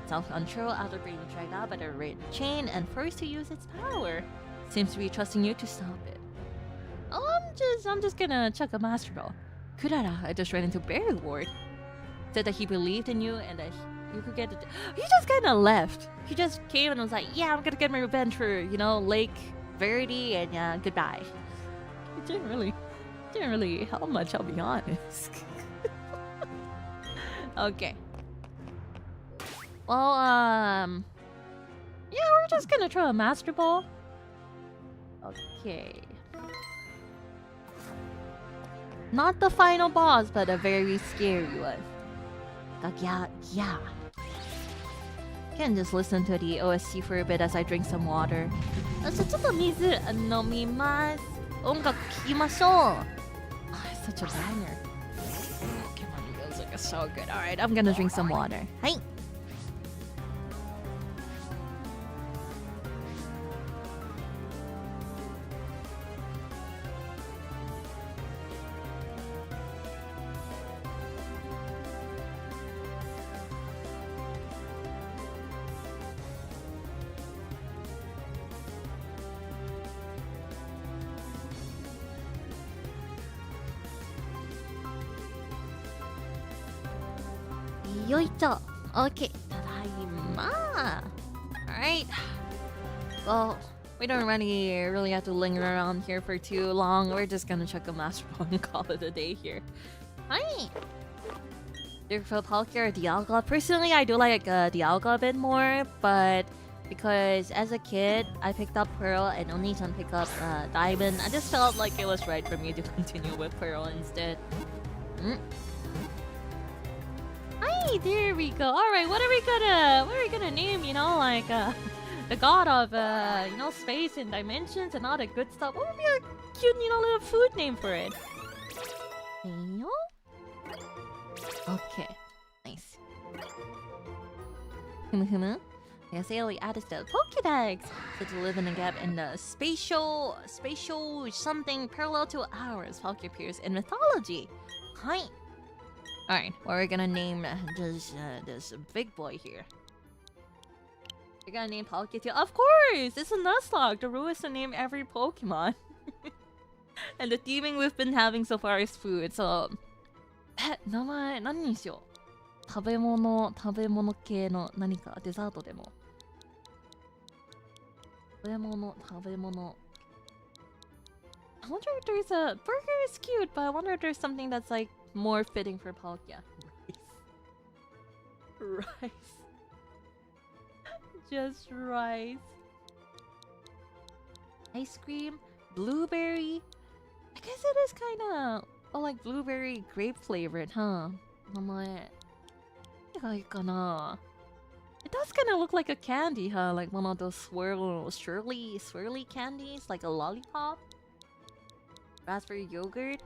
Self-control after being dragged out by the red chain and forced to use its power. Seems to be trusting you to stop it. Oh, I'm just gonna chuck a Master Ball. Klara, I just ran into Barrenwort Ward. Said that he believed in you and that you could get it. He just kind of left. He just came and was like, yeah, I'm gonna get my revenge for, Lake Verity and goodbye. It didn't really help much, I'll be honest. Okay. Well, yeah, we're just gonna try a Master Ball. Okay. Not the final boss, but a very scary one. Yeah. Can just listen to the OST for a bit as I drink some water. ちょっと水飲みます。音楽聴きましょう。Oh, it's such a banger. Pokemon music is so good. Alright, I'm gonna drink some water. はい。Yoito. Okay. Tadaima. Alright. Well, we don't really have to linger around here for too long. We're just gonna check a Master Ball and call it a day here. Hi. Do you prefer Palkia or Dialga? Personally, I do like Dialga a bit more, but because as a kid, I picked up Pearl and Oni-chan picked up Diamond, I just felt like it was right for me to continue with Pearl instead. Hi, there we go. All right, what are we gonna name? Like the god of space and dimensions and all that good stuff. What would be a cute, little food name for it? Okay, nice. Yes, they added the Pokédex to live in a gap in the spatial something parallel to ours. Palkia appears in mythology. Hi. Alright, what are we gonna name this big boy here? We're gonna name Palkia too. Of course! It's a Nuzlocke! The rule is to name every Pokemon. And the theming we've been having so far is food, so... Pet, 名前、何にしよう？食べ物系の何か、デザートでも。食べ物。I wonder if there's a... Burger is cute, but I wonder if there's something that's like more fitting for Palkia. Rice. Just rice. Ice cream, blueberry. I guess it is kind of like blueberry grape flavored, huh? It does kind of look like a candy, huh? Like one of those swirly candies, like a lollipop. Raspberry yogurt.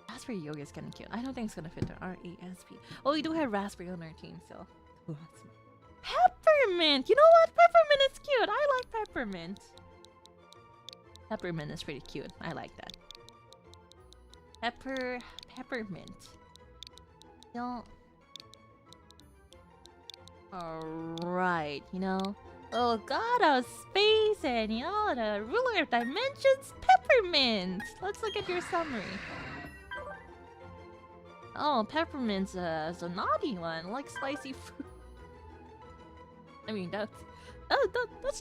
Raspberry yogurt is kind of cute. I don't think it's gonna fit the RASP. Oh, we do have raspberry on our team, so. Peppermint! You know what? Peppermint is cute. I like peppermint. Peppermint is pretty cute. I like that. Peppermint. Don't. Alright, Oh, god of space and, you know, the ruler of dimensions, Peppermint! Let's look at your summary. Oh, Peppermint's a naughty one, like spicy food. I mean, that's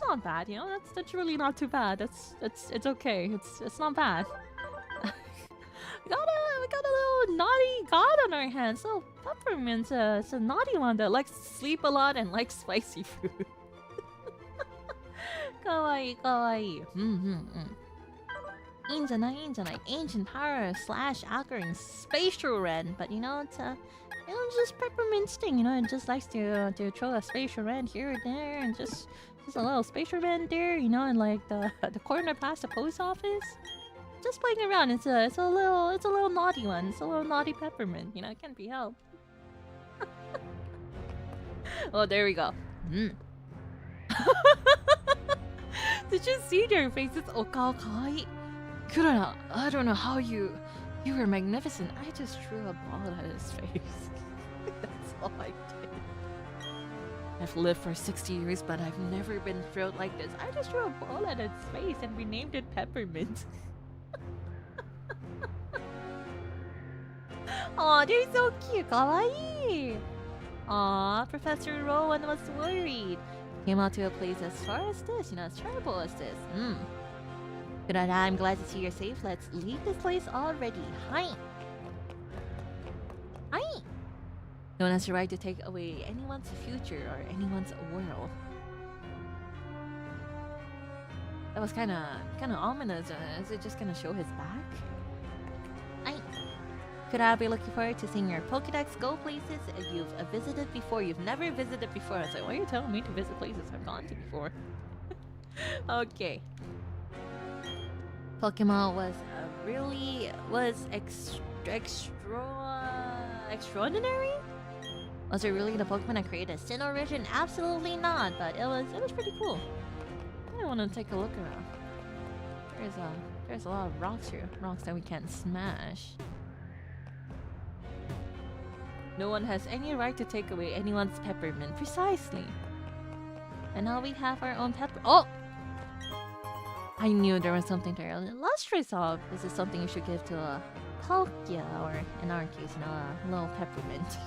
not bad, you know. That's really not too bad. It's okay. It's not bad. we got a little naughty god on our hands. So Peppermint's a naughty one that likes to sleep a lot and likes spicy food. Kawaii, kawaii. In ancient power / occurring spatial red, but you know it's just Peppermint's thing, you know. It just likes to throw a spatial red here and there, and just a little spatial red there, you know, in like the corner past the post office. Just playing around. It's a little naughty one. It's a little naughty Peppermint, you know. It can't be helped. Oh, there we go. Did you see their faces? Oh, kawaii. Klara, I don't know how you were magnificent. I just threw a ball at his face. That's all I did. I've lived for 60 years, but I've never been thrilled like this. I just threw a ball at its face and renamed it Peppermint. Aw, they're so cute. Kawaii. Aw, Professor Rowan was worried. Came out to a place as far as this, you know, as terrible as this. Klara, I'm glad to see you're safe. Let's leave this place already. Hi. Hi. No one has the right to take away anyone's future or anyone's world. That was kind of ominous. Is it just gonna show his back? Hi. Could I be looking forward to seeing your Pokédex go places you've visited before? You've never visited before. I was like, why are you telling me to visit places I've gone to before? Okay. Pokemon was extraordinary? Was it really the Pokemon that created a Sinnoh region? Absolutely not, but it was pretty cool. I want to take a look around. There's a lot of rocks here, rocks that we can't smash. No one has any right to take away anyone's Peppermint. Precisely. And now we have our own pepper. Oh! I knew there was something there. Lustrous off. This is something you should give to a Palkia, or in our case, you know, a little Peppermint.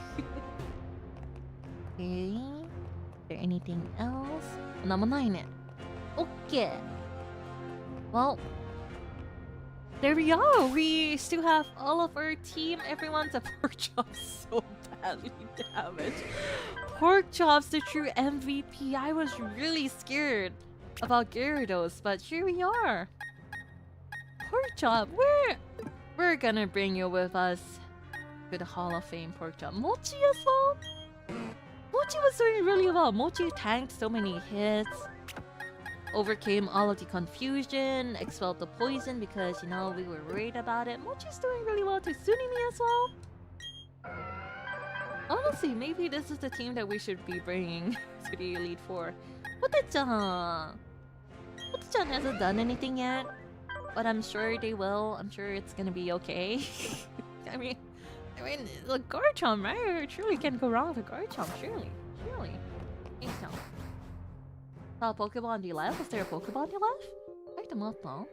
Okay. Is there anything else? Okay. Well, there we are. We still have all of our team. Everyone's a pork chop so badly damaged. Pork chop's the true MVP. I was really scared about Gyarados, but here we are. Pork chop, we're gonna bring you with us to the Hall of Fame, Pork chop. Mochi as well. Mochi was doing really well. Mochi tanked so many hits, overcame all of the confusion, expelled the poison because, you know, we were worried about it. Mochi's doing really well too. Tsunemi as well. Honestly, maybe this is the team that we should be bringing to the Elite Four. Pote-chan hasn't done anything yet, but I'm sure they will. I'm sure it's gonna be okay. I mean, the Garchomp, right? Surely can't go wrong with Garchomp. Surely. Think so. Saw a Pokemon D left? Was there a Pokemon D left? Check them out though.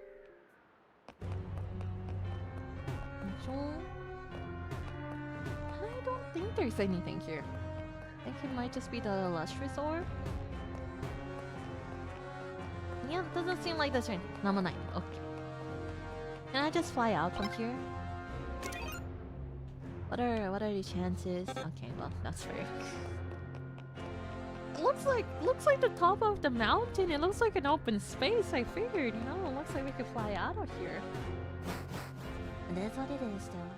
I don't think there's anything here. I think it might just be the Lustrous Orb. Yeah, doesn't seem like there's anything. Namonai. Okay. Can I just fly out from here? What are the chances? Okay, well, that's fair. Looks like the top of the mountain. It looks like an open space. I figured, you know, it looks like we could fly out of here. And that's what it is, though.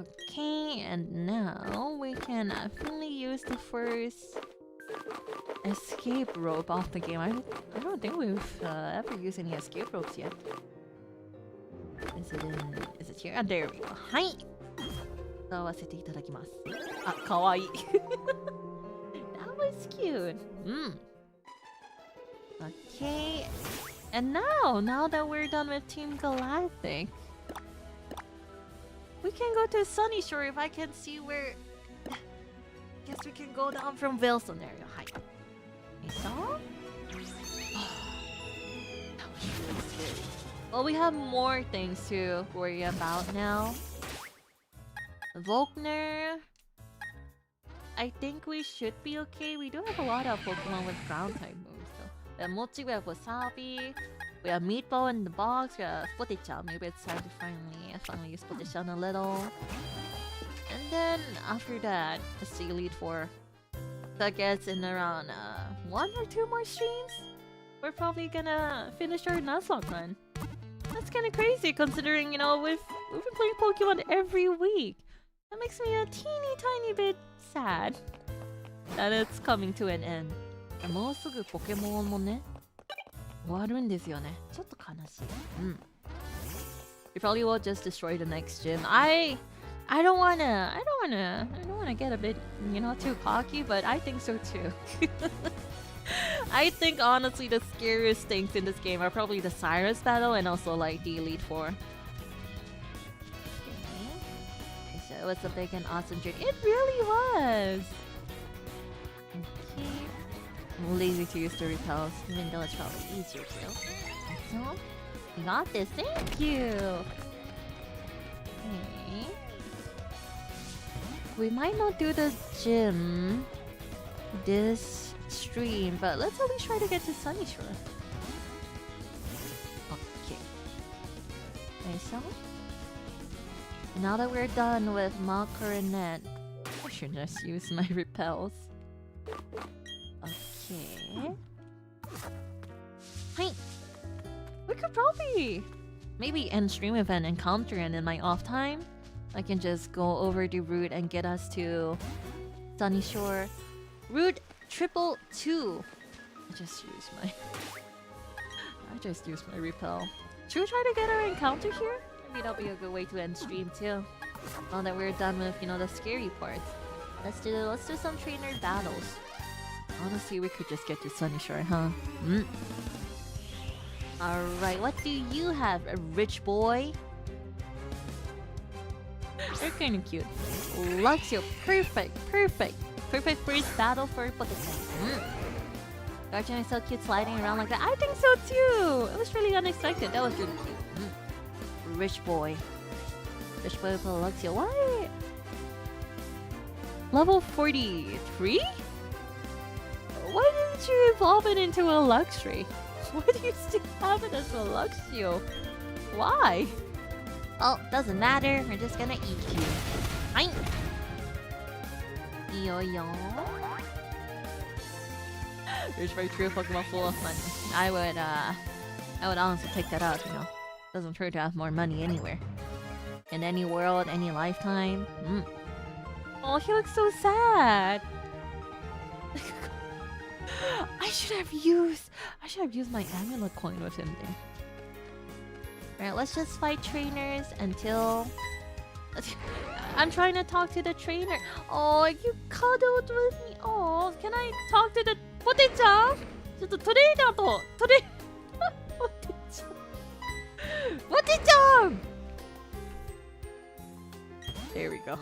Okay, and now we can finally use the first escape rope off the game. I don't think we've ever used any escape ropes yet. Is it here? Ah, there we go. Hi! 使わせていただきます。あ、かわいい。That was cute. Okay. And now that we're done with Team Galactic, we can go to Sunny Shore if I can see where... Guess we can go down from Wilson. There you go. Hi. So? That was really scary. Well, we have more things to worry about now. Volkner. I think we should be okay. We do have a lot of Pokemon with ground type moves though. We have Mochi, we have Wasabi, we have Meatball in the box, we have Potichan. Maybe it's time to finally use Potichan a little. And then after that, it's the Elite Four. That gets in around 1 or 2 more streams. We're probably gonna finish our Nuzlocke run. That's kind of crazy considering, you know, we've been playing Pokemon every week. That makes me a teeny tiny bit sad that it's coming to an end. もうすぐポケモンもね、終わるんですよね。ちょっと悲しい。We probably will just destroy the next gym. I don't wanna get a bit, you know, too cocky, but I think so too. I think honestly the scariest things in this game are probably the Cyrus battle and also like the Elite Four. Okay. So it was a big and awesome journey. It really was! Okay. I'm lazy to use the repels, even though it's probably easier to. So, you got this, thank you! Okay. We might not do the gym this stream, but let's at least try to get to Sunny Shore. Okay. Okay, so now that we're done with Coronet, I should just use my repels. Okay. Hey, we could probably maybe end stream with an encounter, and in my off time, I can just go over the route and get us to Sunny Shore. Route 222. I just used my repel. Should we try to get our encounter here? Maybe that'll be a good way to end stream too. Now that we're done with, you know, the scary parts. Let's do some trainer battles. Honestly, we could just get to Sunny Shore, huh? Alright, what do you have, a rich boy? They're kinda cute. Luxio, perfect. Perfect first battle for Pokémon. Garchomp is so cute sliding around like that. I think so too! It was really unexpected. That was really cute. Rich boy. Rich boy with Luxio. Why? Level 43? Why didn't you evolve it into a Luxray? Why do you still have it as a Luxio? Why? Oh, doesn't matter. We're just gonna eat you. Fine. Yo. There's very true Pokemon full of money. I would honestly take that out, you know. Doesn't hurt to have more money anywhere. In any world, any lifetime. Oh, he looks so sad. I should have used my amulet coin with him there. Alright, let's just fight trainers until... I'm trying to talk to the trainer. Oh, you cuddled with me. Oh, can I talk to the... Pote-chan? ちょっとトレーナーと... Pote-chan! There we go.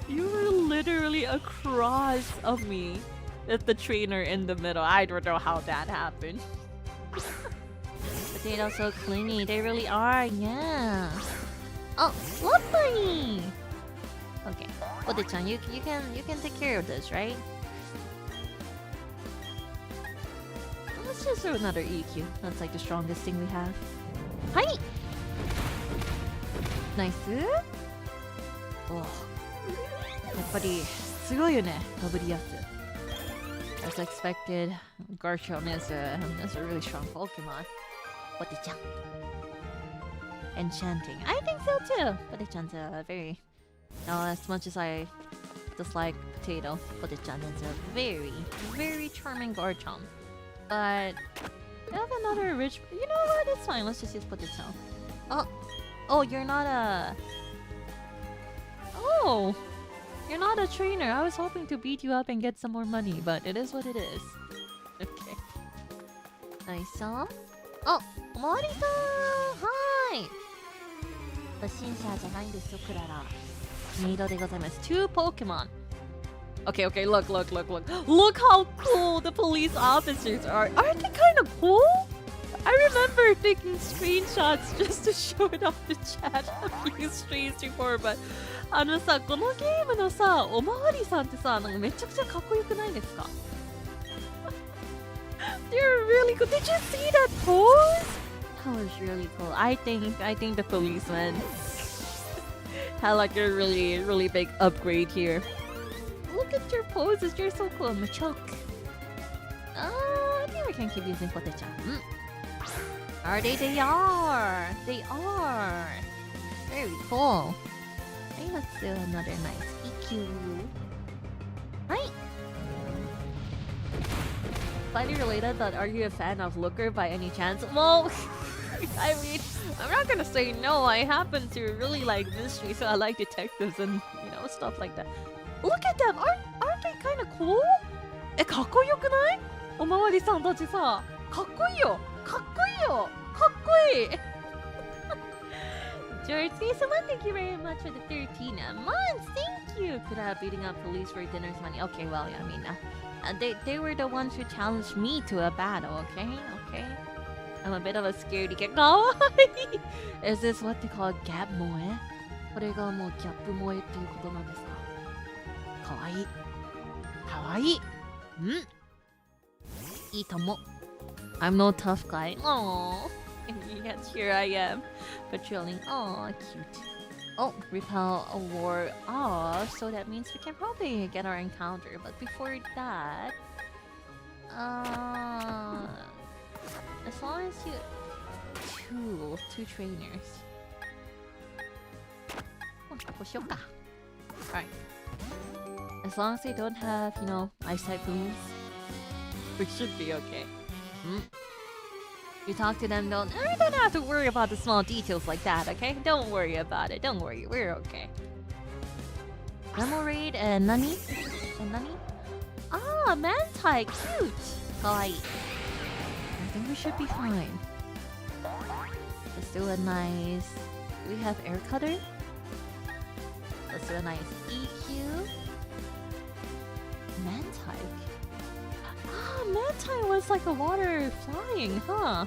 You were literally across of me with the trainer in the middle. I don't know how that happened. Potatoes so clingy. They really are, yeah. Oh, lovely! Okay, Pote-chan, you can take care of this, right? Let's just do another EQ. That's like the strongest thing we have. Hi! Nice. Oh. やっぱりすごいよね、ガブリアス。As expected, Garchomp is a really strong Pokemon. Pote-chan. Enchanting. I think so too. Pote-chan's a very... as much as I dislike Potato, Pote-chan is a very, very charming Garchomp. But... I have another rich... You know what? It's fine. Let's just use Pote-chan. Oh, you're not a... Oh! You're not a trainer. I was hoping to beat you up and get some more money, but it is what it is. Okay. Nice. Oh, Mori-san! Hi! 不審者じゃないんですよ、クララ。メイドでございます。2 Pokemon. Okay, okay, look. Look how cool the police officers are. Aren't they kind of cool? I remember taking screenshots just to show it off the chat a few streams before, but さ、このゲームのさ、おまわりさんってさ、なんかめちゃくちゃかっこよくないですか？ They're really cool. Did you see that pose? That was really cool. I think the policeman had like a really big upgrade here. Look at your poses. You're so cool. Machoke. I think we can keep using Pote-chan. Are they? They are. They are. Very cool. Hey, let's do another nice EQ. Right. Slightly related, but are you a fan of Looker by any chance? Well, I mean, I'm not gonna say no. I happen to really like mystery, so I like detectives and stuff like that. Look at them! Aren't they kind of cool? かっこよくない？おまわりさんたちさ、かっこいいよ。George, someone, thank you very much for the 13 months. Thank you. Could have beating up police for dinner's money. Okay, well, I mean, they were the ones who challenged me to a battle. Okay. I'm a bit of a scaredy cat. Kawaii! Is this what they call gap moe? これがもうギャップ萌えっていうことなんですか？かわいい。かわいい。いいとも。I'm no tough guy. Aww. Yes, here I am. Patrolling. Aw, cute. Oh, repel a war off. So that means we can probably get our encounter. But before that... as long as you... Two trainers. Alright. As long as they don't have, eyesight wounds, we should be okay. You talk to them, don't have to worry about the small details like that, okay? Don't worry about it. Don't worry, we're okay. Demo raid and Nani? Ah, Mantai, cute! Kawaii. I think we should be fine. Let's do a nice... Do we have air cutter? Let's do a nice EQ. Mantai. Ah, Mantai was like a water flying, huh?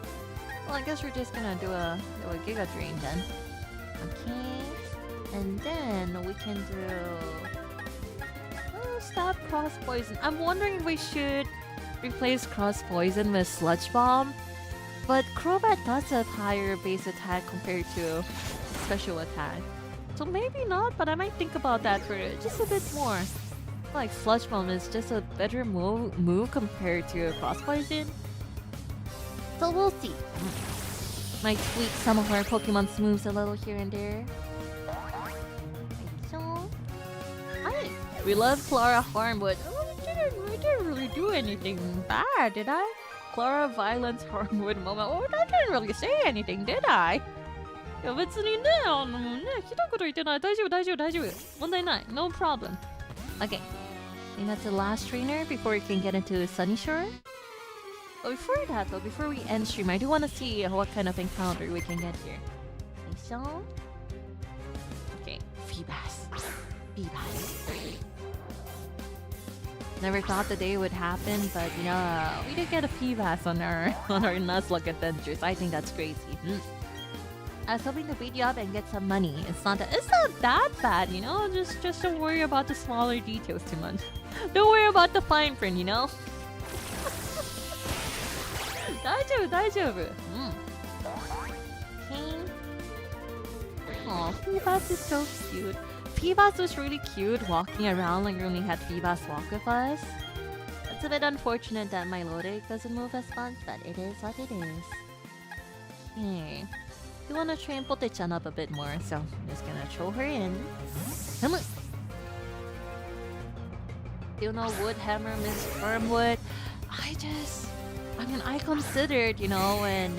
Well, I guess we're just gonna do a Giga Drain then. Okay. And then we can do... stop Cross Poison. I'm wondering if we should replace Cross Poison with Sludge Bomb. But Crobat does have higher base attack compared to special attack. So maybe not, but I might think about that for just a bit more. Like Sludge Bomb is just a better move compared to Cross Poison. So we'll see. Might tweak some of our Pokemon's moves a little here and there. Hi! We love Klara Charmwood. Oh, I didn't really do anything bad, did I? Klara Violence Charmwood moment. Oh, I didn't really say anything, did I? いや別にね、ひどいこと言ってない。大丈夫。問題ない。No problem. Okay. I think that's the last trainer before we can get into Sunny Shore. But before that though, before we end stream, I do want to see what kind of encounter we can get here. Okay, Feebas. Never thought the day would happen, but we did get a Feebas on our Nuzlocke adventures. I think that's crazy. I was hoping to beat you up and get some money. It's not that bad, Just don't worry about the smaller details too much. Don't worry about the fine print, 다이저브. Okay. Aw, Feebas is so cute. Feebas was really cute walking around like we only had Feebas walk with us. It's a bit unfortunate that my Lode doesn't move as much, but it is what it is. Okay. We want to train Pote-chan up a bit more, so I'm just gonna throw her in. Come on! You know, Wood Hammer, Miss Firmwood. I considered, when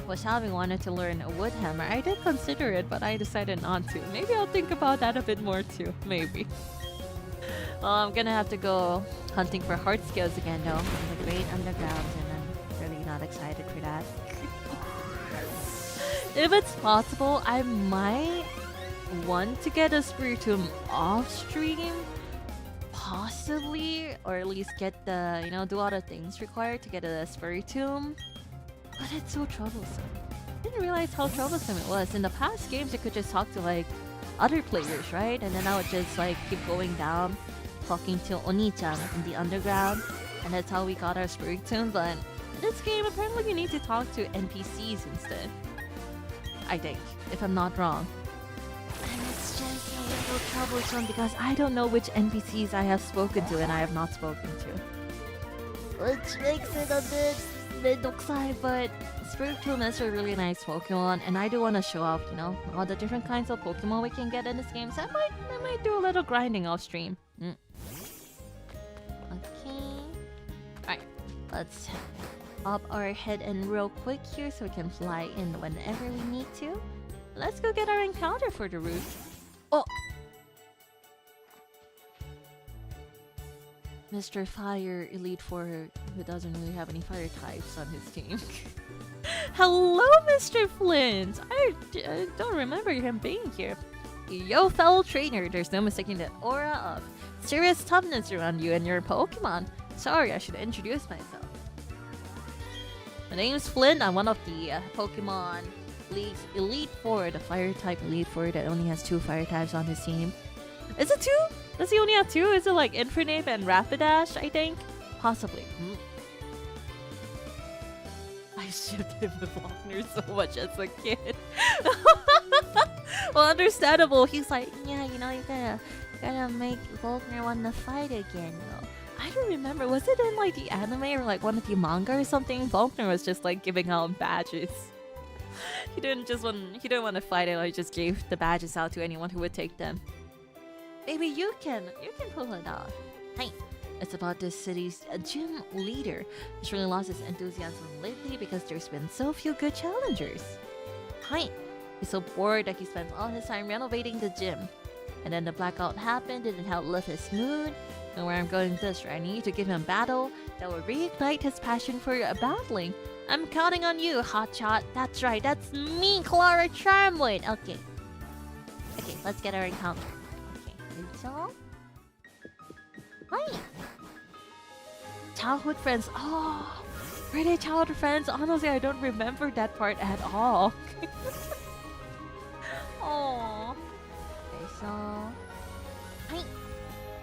Washabi wanted to learn a Wood Hammer, I did consider it, but I decided not to. Maybe I'll think about that a bit more too. Maybe. Well, I'm gonna have to go hunting for heart scales again, though. In the Great Underground, and I'm really not excited for that. If it's possible, I might want to get a Spiritomb off stream. possibly, or at least get the, do all the things required to get a Spiritomb. But it's so troublesome. I didn't realize how troublesome it was. In the past games, you could just talk to like other players, right? And then I would just like keep going down, talking to Oni-chan in the underground, and that's how we got our Spiritomb. But in this game, apparently you need to talk to NPCs instead. I think, if I'm not wrong. And it's just a little troublesome because I don't know which NPCs I have spoken to and I have not spoken to. Which makes it a bit doksai, but Spiritomb is a really nice Pokemon, and I do want to show off, all the different kinds of Pokemon we can get in this game. So I might do a little grinding off stream. Okay. Alright, let's hop our head in real quick here so we can fly in whenever we need to. Let's go get our encounter for the route. Oh! Mr. Fire Elite Four, who doesn't really have any fire types on his team. Hello, Mr. Flint! I don't remember him being here. Yo, fellow trainer, there's no mistaking the aura of serious toughness around you and your Pokemon. Sorry, I should introduce myself. My name's Flint. I'm one of the Pokemon League's Elite Four, the fire type Elite Four that only has 2 fire types on his team. Is it 2? Does he only have 2? Is it like Infernape and Rapidash, I think? Possibly. I shipped him with Faulkner so much as a kid. Well, understandable. He's like, yeah, you gotta make Faulkner want to fight again, I don't remember. Was it in like the anime or like one of the manga or something? Faulkner was just like giving out badges. He didn't want to fight it. He just gave the badges out to anyone who would take them. Maybe you can pull it off. Hey, it's about this city's gym leader. He's really lost his enthusiasm lately because there's been so few good challengers. Hi, he's so bored that he spends all his time renovating the gym. And then the blackout happened, didn't help lift his mood. And where I'm going with this, right? I need to give him a battle that will reignite his passion for battling. I'm counting on you, Hotshot. That's right, that's me, Klara Charmwood. Okay, let's get our encounter. So, hi! Childhood friends. Oh, were they childhood friends? Honestly, I don't remember that part at all. Oh. Okay, so... Hi!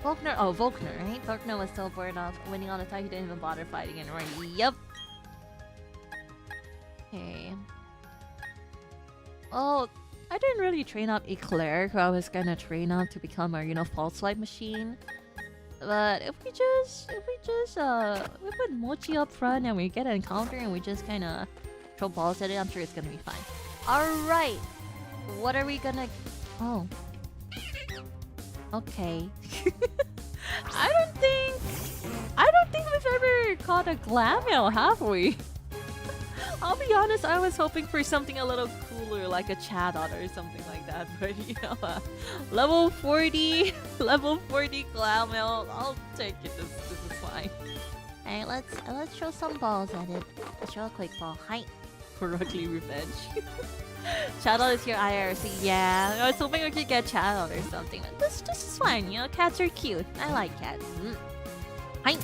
Faulkner. Oh, Faulkner, right? Faulkner was so bored of winning all the time he didn't even bother fighting anymore. Yup! Okay. Oh... I didn't really train up Eclair, who I was gonna train up to become our, false light machine. But if we put Mochi up front and we get an encounter and we just kinda throw balls at it, I'm sure it's gonna be fine. Alright! What are we gonna... Oh. Okay. I don't think we've ever caught a Glameow, have we? I'll be honest, I was hoping for something a little cooler, like a Chatot or something like that. But level 40 Glameow, I'll take it. This is fine. Alright, let's throw some balls at it. Let's throw a quick ball. Hi. For Ugly Revenge. Chatot is your IRC. Yeah, I was hoping we could get Chatot or something. But this is fine. Cats are cute. I like cats. Hi.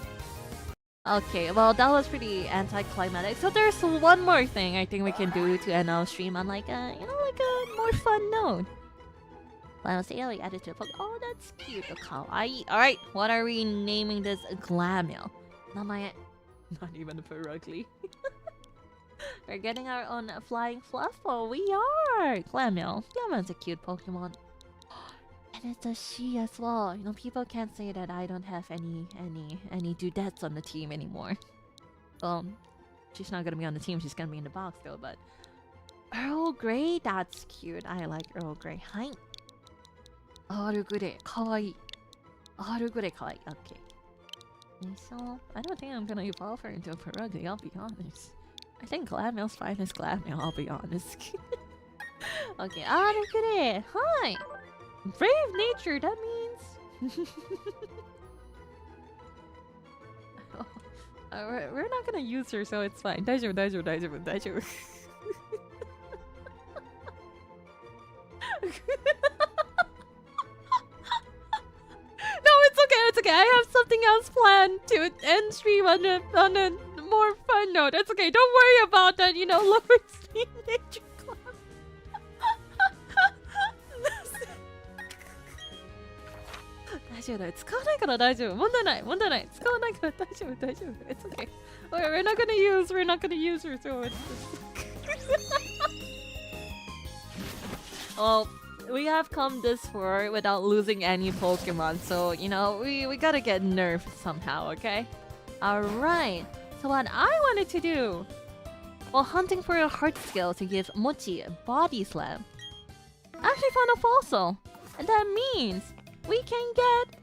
Okay, well that was pretty anticlimactic. So there's one more thing I think we can do to end our stream on like a more fun note. Final state like added to the Pokemon. Oh, that's cute. Kawaii. Alright, what are we naming this Glameow? Not even a Perugly. We're getting our own flying Fluffball. We are! Glameow. Glameow's a cute Pokemon. And it's a she as well. People can't say that I don't have any dudettes on the team anymore. Well, she's not gonna be on the team. She's gonna be in the box though. But Earl Grey, that's cute. I like Earl Grey. Hi. Arugure, kawaii. Arugure, kawaii. Okay. So I don't think I'm gonna evolve her into a Perugly. I'll be honest. I think Glameow's fine as Glameow. I'll be honest. Okay. Arugure, hi. Brave nature, that means... we're not gonna use her, so it's fine. Daijoubu. No, it's okay. I was planned to end stream on a more fun note. It's okay. Don't worry about that. You know, lower speed nature class. 大丈夫だよ。使わないから大丈夫。問題ない。問題ない。使わないから大丈夫。大丈夫。It's okay. We're not gonna use her, so it's Well, we have come this far without losing any Pokemon, so, you know, we gotta get nerfed somehow, okay? Alright, so what I wanted to do, while hunting for a heart skill to give Mochi a body slam, I actually found a fossil, and that means we can get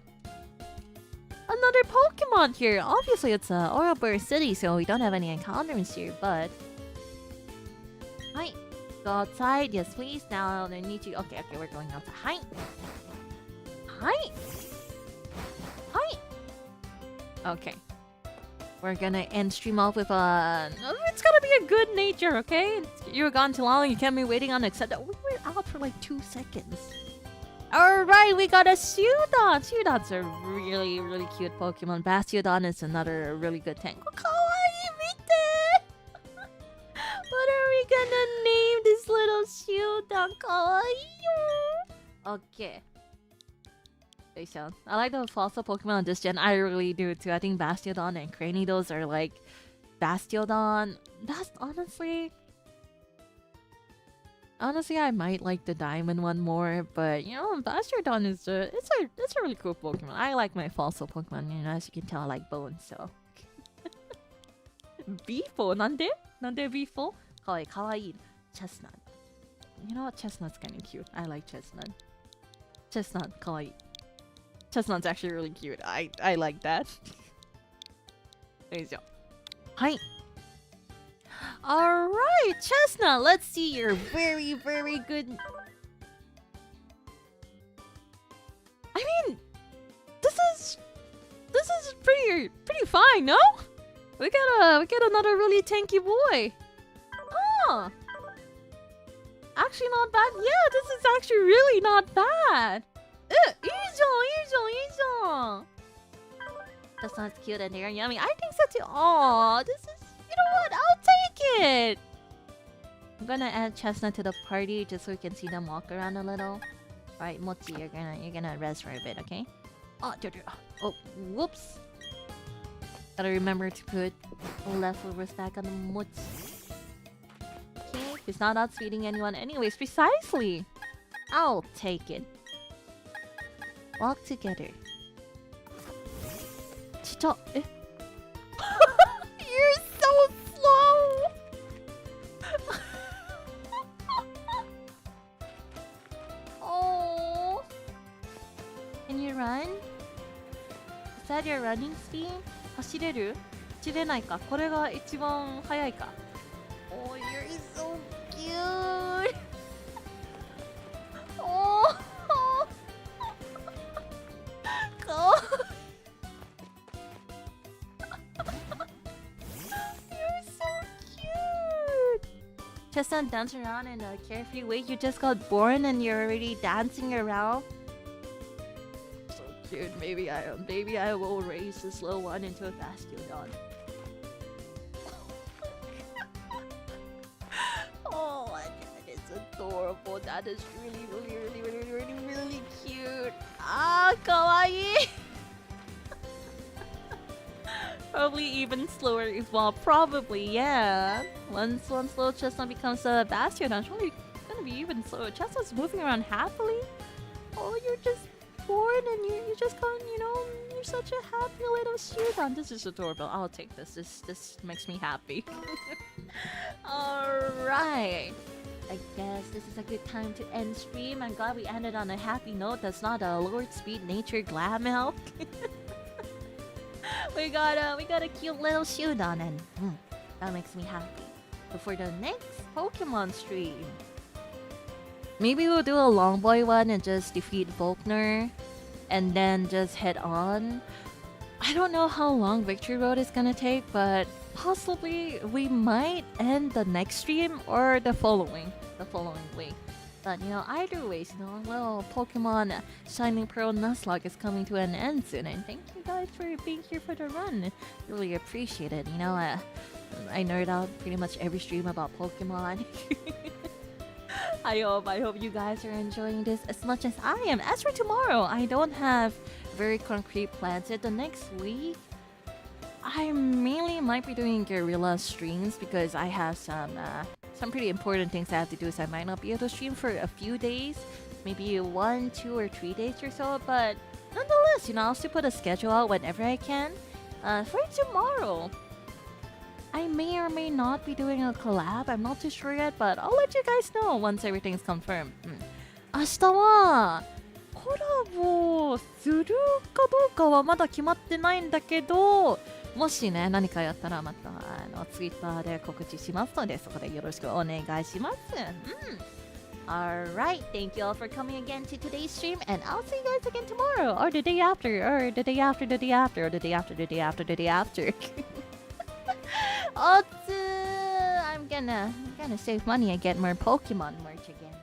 another Pokemon here. Obviously, it's Ouroboros City, so we don't have any encounters here, but... Hi. Go outside. Yes, please. Now, I need you... Okay, we're going outside. Hi. Hi. Hi. Okay. We're gonna end stream off with a... It's gonna be a good nature, okay? You're gone too long. You can't be waiting on except that we were out for like 2 seconds. Alright, we got a Shudon! Shudon's a really, really cute Pokemon. Bastiodon is another really good tank. Oh, kawaii, mite! What are we gonna name this little Shudon? Kawaii! Okay. I like the fossil Pokemon on this gen. I really do too. I think Bastiodon and Cranidos are like... Bastiodon... That's honestly... Honestly, I might like the diamond one more, but you know, Bastiodon is it's a really cool Pokemon. I like my fossil Pokemon, you know, as you can tell, I like bones, so. Beefo, nande? Nande Beefo? Kawaii. Chestnut. You know what? Chestnut's kind of cute. I like Chestnut. Chestnut, kawaii. Chestnut's actually really cute. I like that. There you go. Hi. Alright, Chestnut, let's see your very, very good... I mean, this is pretty fine, no? We got another really tanky boy. Huh. Actually not bad. Yeah, this is actually really not bad. Easy. Chestnut's cute and they're yummy. I think so too. Aw, this is... You know what? I'll take it! I'm gonna add Chestnut to the party just so we can see them walk around a little. Alright, Mochi, you're gonna rest for a bit, okay? Oh, whoops. Gotta remember to put leftovers back on the Mochi. Okay, he's not outspeeding anyone anyways. Precisely! I'll take it. Walk together. Chicho, eh? You're so slow! Oh. Can you run? Is that your running speed? 走れる？走れないか。これが一番速いか。Oh, you're so cute! Oh! Go! Chestnut dance around in a carefree way. You just got born and you're already dancing around. So cute. Maybe I will raise this little one into a Bastiodon. Oh my god, it's adorable. That is really cute. Ah, kawaii. Probably even slower evolve. Probably, yeah. Once little Chestnut becomes a Bastiodon, it's probably gonna be even slower. Chestnut's moving around happily. Oh, you're just born and you just got, you know, you're such a happy little Shudon. This is adorable. I'll take this. This makes me happy. Alright. I guess this is a good time to end stream. I'm glad we ended on a happy note. That's not a Lord Speed Nature Glam Milk. We got a cute little Shudon and that makes me happy. But for the next Pokemon stream, maybe we'll do a long boy one and just defeat Volkner and then just head on. I don't know how long Victory Road is gonna take, but possibly we might end the next stream or the following week. But either ways, little Pokemon Shining Pearl Nuzlocke is coming to an end soon, and thank you guys for being here for the run. Really appreciate it. I nerd out pretty much every stream about Pokemon. I hope you guys are enjoying this as much as I am. As for tomorrow, I don't have very concrete plans yet. The next week, I mainly might be doing guerrilla streams because I have some pretty important things I have to do, so I might not be able to stream for a few days, maybe 1, 2, or 3 days or so. But nonetheless, I'll still put a schedule out whenever I can. For tomorrow, I may or may not be doing a collab. I'm not too sure yet, but I'll let you guys know once everything's confirmed. 明日はコラボするかどうかはまだ決まってないんだけど、もしね、何かやったらまたTwitter で告知しますので、そこでよろしくお願いします。Alright, thank you all for coming again to today's stream, and I'll see you guys again tomorrow, or the day after, or the day after, the day after, or the day after, the day after, the day after. I'm gonna save money and get more Pokemon merch again.